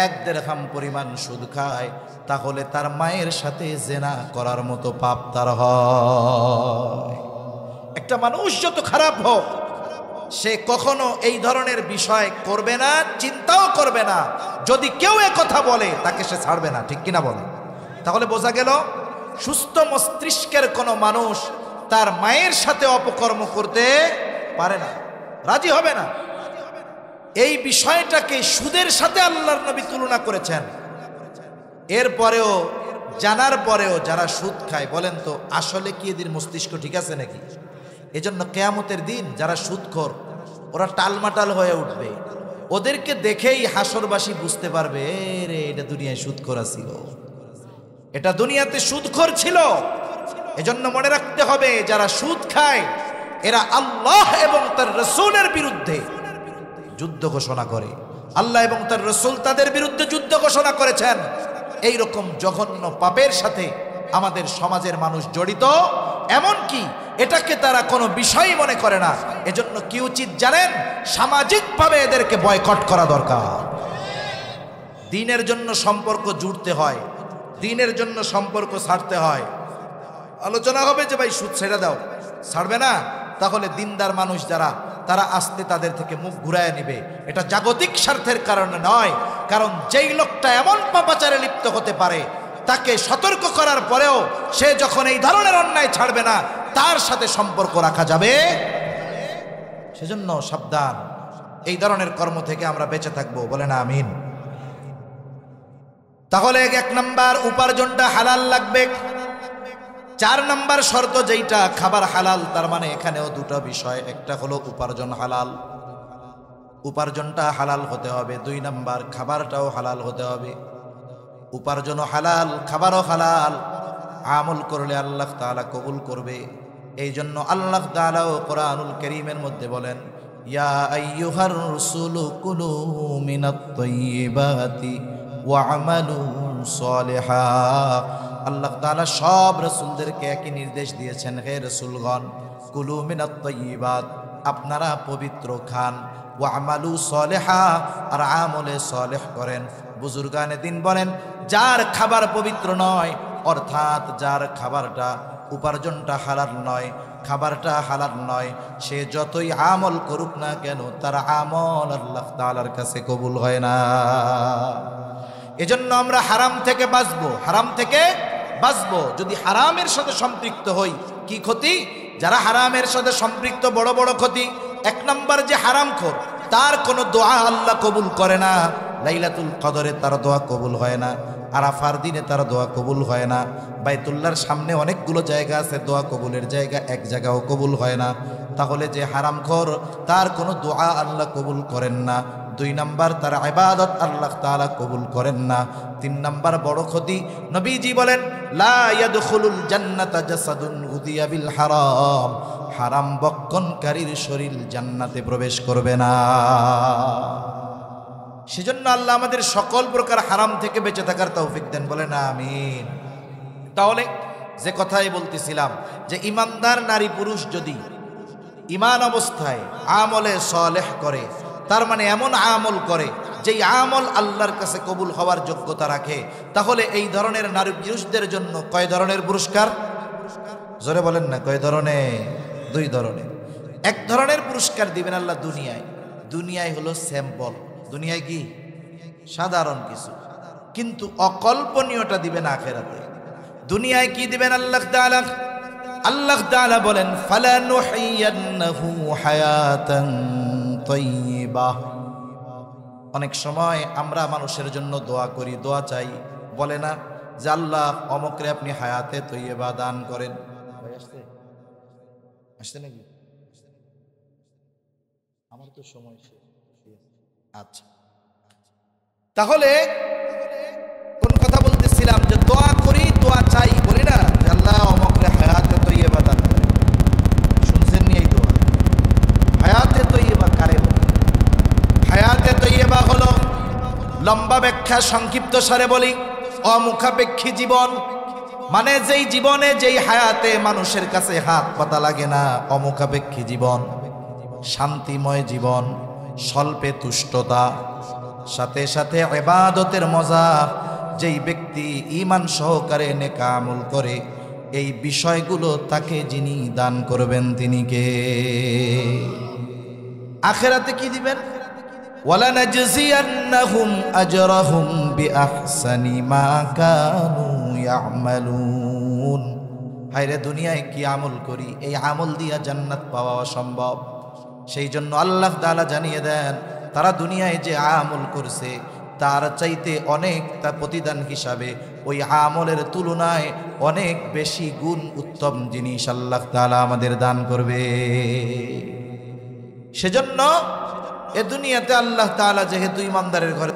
1 দিরহাম পরিমাণ সুদ খায়, তাহলে তার মায়ের সাথে জেনা করার মতো পাপ তার হয়। একটা মানুষ যত খারাপ হোক, সে কখনো এই ধরনের বিষয় করবে না, চিন্তাও করবে না। যদি কেউ এ কথা বলে তাকে সে ছাড়বে না, ঠিক কিনা বলে? তাহলে বোঝা গেল সুস্থ মস্তিষ্কের কোনো মানুষ তার মায়ের সাথে অপকর্ম করতে পারে না, রাজি হবে না। এই বিষয়টাকে সুদের সাথে আল্লাহর নবী তুলনা করেছেন। এরপরেও জানার পরেও যারা সুদ খায়, বলেন তো আসলে কি এদের মস্তিষ্ক ঠিক আছে নাকি? এজন্য কিয়ামতের দিন যারা সুদখোর, ওরা টালমাটাল হয়ে উঠবে। ওদেরকে দেখেই হাসরবাসী বুঝতে পারবে, রে এটা দুনিয়ায় সুদখোর ছিল, এটা দুনিয়াতে সুদখোর ছিল। এজন্য মনে রাখতে হবে, যারা সুদ খায় এরা আল্লাহ এবং তার রাসূলের বিরুদ্ধে যুদ্ধ ঘোষণা করে। আল্লাহ এবং তার রাসূল তাদের বিরুদ্ধে যুদ্ধ ঘোষণা করেছেন। এই রকম জঘন্য পাপের সাথে আমাদের সমাজের মানুষ জড়িত, এমনকি এটাকে তারা কোনো বিষয়ই মনে করে না। এজন্য কি উচিত জানেন? সামাজিকভাবে এদেরকে বয়কট করা দরকার। দিনের জন্য সম্পর্ক জুড়তে হয়, দিনের জন্য সম্পর্ক ছাড়তে হয়। আলোচনা হবে যে ভাই সুদ ছেড়ে দাও, ছাড়বে না, তাহলে দিনদার মানুষ যারা, তারা আস্তে তাদের থেকে মুখ ঘুরায় নিবে। এটা জাগতিক স্বার্থের কারণে নয়, কারণ যেই লোকটা এমন পাপাচারে লিপ্ত হতে পারে, তাকে সতর্ক করার পরেও সে যখন এই ধরনের অন্যায় ছাড়বে না, তার সাথে সম্পর্ক রাখা যাবে। সেজন্য সাবধান, এই ধরনের কর্ম থেকে আমরা বেঁচে থাকবো, বলে না আমিন। তাহলে 1 নাম্বার উপার্জনটা হালাল লাগবে। 4 নাম্বার শর্ত যেইটা, খাবার হালাল। তার মানে এখানেও দুটো বিষয়, একটা হলো উপার্জন হালাল, উপার্জনটা হালাল হতে হবে। 2 নাম্বার খাবারটাও হালাল হতে হবে। উপার্জনও হালাল, খাবারও হালাল। আমল করলে আল্লাহ তাআলা কবুল করবে। এই জন্য আল্লাহ তাআলা কোরআনুল কারীমের মধ্যে বলেন, ইয়া আইয়ুহার রাসূলু কুলু মিনাত তাইয়্যিবাতি ওয়া আমালু সালিহা। আল্লাহ তাআলা সব রাসূলদেরকে একই নির্দেশ দিয়েছেন, হে রাসূলগণ, কুলু মিনাত তাইয়্যিবাত, আপনারা পবিত্র খান, ওয়া আমালু সালিহা, আর আমলে সালেহ করেন। বুজুর্গানে দিন বলেন, যার খাবার পবিত্র নয়, অর্থাৎ যার খাবারটা উপার্জনটা হালাল নয়, খাবারটা হালাল নয়, সে যতই আমল করুক না কেন, তার আমল আল্লাহ তাআলার কাছে কবুল হয় না। এজন্য আমরা হারাম থেকে বাঁচবো, হারাম থেকে বাঁচবো। যদি হারামের সাথে সম্পৃক্ত হই, কি ক্ষতি? যারা হারামের সাথে সম্পৃক্ত, বড় বড় ক্ষতি। 1 নাম্বার যে হারামখোর, তার কোনো দোয়া আল্লাহ কবুল করে না। লাইলাতুল কদরে তার দোয়া কবুল হয় না, আরাফার দিনে তার দোয়া কবুল হয় না, বাইতুল্লাহর সামনে অনেকগুলো জায়গা আছে দোয়া কবুলের জায়গা, এক জায়গাও কবুল হয় না। তাহলে যে হারামখোর, তার কোনো দোয়া আল্লাহ কবুল করেন না। 2 নাম্বার, তার ইবাদত আল্লাহ তাআলা কবুল করেন না। 3 নাম্বার বড় ক্ষতি, নবীজি বলেন, লা ইয়াদখুলুল জান্নাতা জাসাদুন উদিয়া বিল হারাম, হারাম বক্ষণকারীর শরীর জান্নাতে প্রবেশ করবে না। সেজন্য আল্লাহ আমাদের সকল প্রকার হারাম থেকে বেঁচে থাকার তৌফিক দেন, বলে না আমিন। তাহলে যে কথাই বলতেছিলাম, যে ইমানদার নারী পুরুষ যদি ঈমান অবস্থায় আমলে সালেহ করে, তার মানে এমন আমল করে যেই আমল আল্লাহর কাছে কবুল হওয়ার যোগ্যতা রাখে, তাহলে এই ধরনের নারী পুরুষদের জন্য কয় ধরনের পুরস্কার? জোরে বলেন না, কয় ধরনের? 2 ধরনের। এক ধরনের পুরস্কার দিবেন আল্লাহ দুনিয়ায়। দুনিয়ায় হলো স্যাম্পল, দুনিয়ায় কি সাধারণ কিছু, কিন্তু অকল্পনীয়টা দিবেন আখিরাতে। দুনিয়ায় কি দিবেন আল্লাহ তাআলা? আল্লাহ তাআলা বলেন ফালানুহিয়ান্নাহু হায়াতান তাইয়্যিবাহ। অনেক সময় আমরা মানুষের জন্য দোয়া করি, দোয়া চাই, বলে না যে আল্লাহ অমুকরে আপনি হায়াতে তৈয়্যিবা দান করেন। আসছে নাকি? আমার তো সময় শেষ। আচ্ছা, তাহলে কোন কথা বলতেছিলাম? যে দোয়া করি, দোয়া চাই, বলি না যে আল্লাহ অমুকরে হায়াতে তৈয়্যিবা দান করেন। শুনছেন নি এই দোয়া? হায়াতে তৈয়্যিবা কারে বলে? হায়াতে তৈয়্যিবা হলো, লম্বা ব্যাখ্যা সংক্ষিপ্ত সারে বলি, অমুখাপেক্ষী জীবন। মানে যেই জীবনে, যেই হায়াতে মানুষের কাছে হাত পাতা লাগে না, অমুখাপেক্ষী জীবন। শান্তিময় জীবন, স্বল্পে তুষ্টতা, সাথে সাথে ইবাদতের মজা। যেই ব্যক্তি ঈমান সহকারে নেক আমল করে, এই বিষয়গুলো তাকে যিনি দান করবেন তিনি কে? আখিরাতে কি দিবেন? ওয়ালানাজজিয়ান্নাহুম আজরাহুম বিআহসানি মা কানু ইয়ামালুন। হায়রে দুনিয়ায় কি আমল করি, এই আমল দিয়া জান্নাত পাওয়া অসম্ভব। সেই জন্য আল্লাহ তাআলা জানিয়ে দেন, তারা দুনিয়ায় যে আমল করছে তার চাইতে অনেক, তার প্রতিদান হিসাবে ওই আমলের তুলনায় অনেক বেশি গুণ উত্তম জিনিস আল্লাহ তাআলা আমাদের দান করবে। সেজন্য এ দুনিয়াতে আল্লাহ তাআলা যেহেতু ইমানদারের ঘরে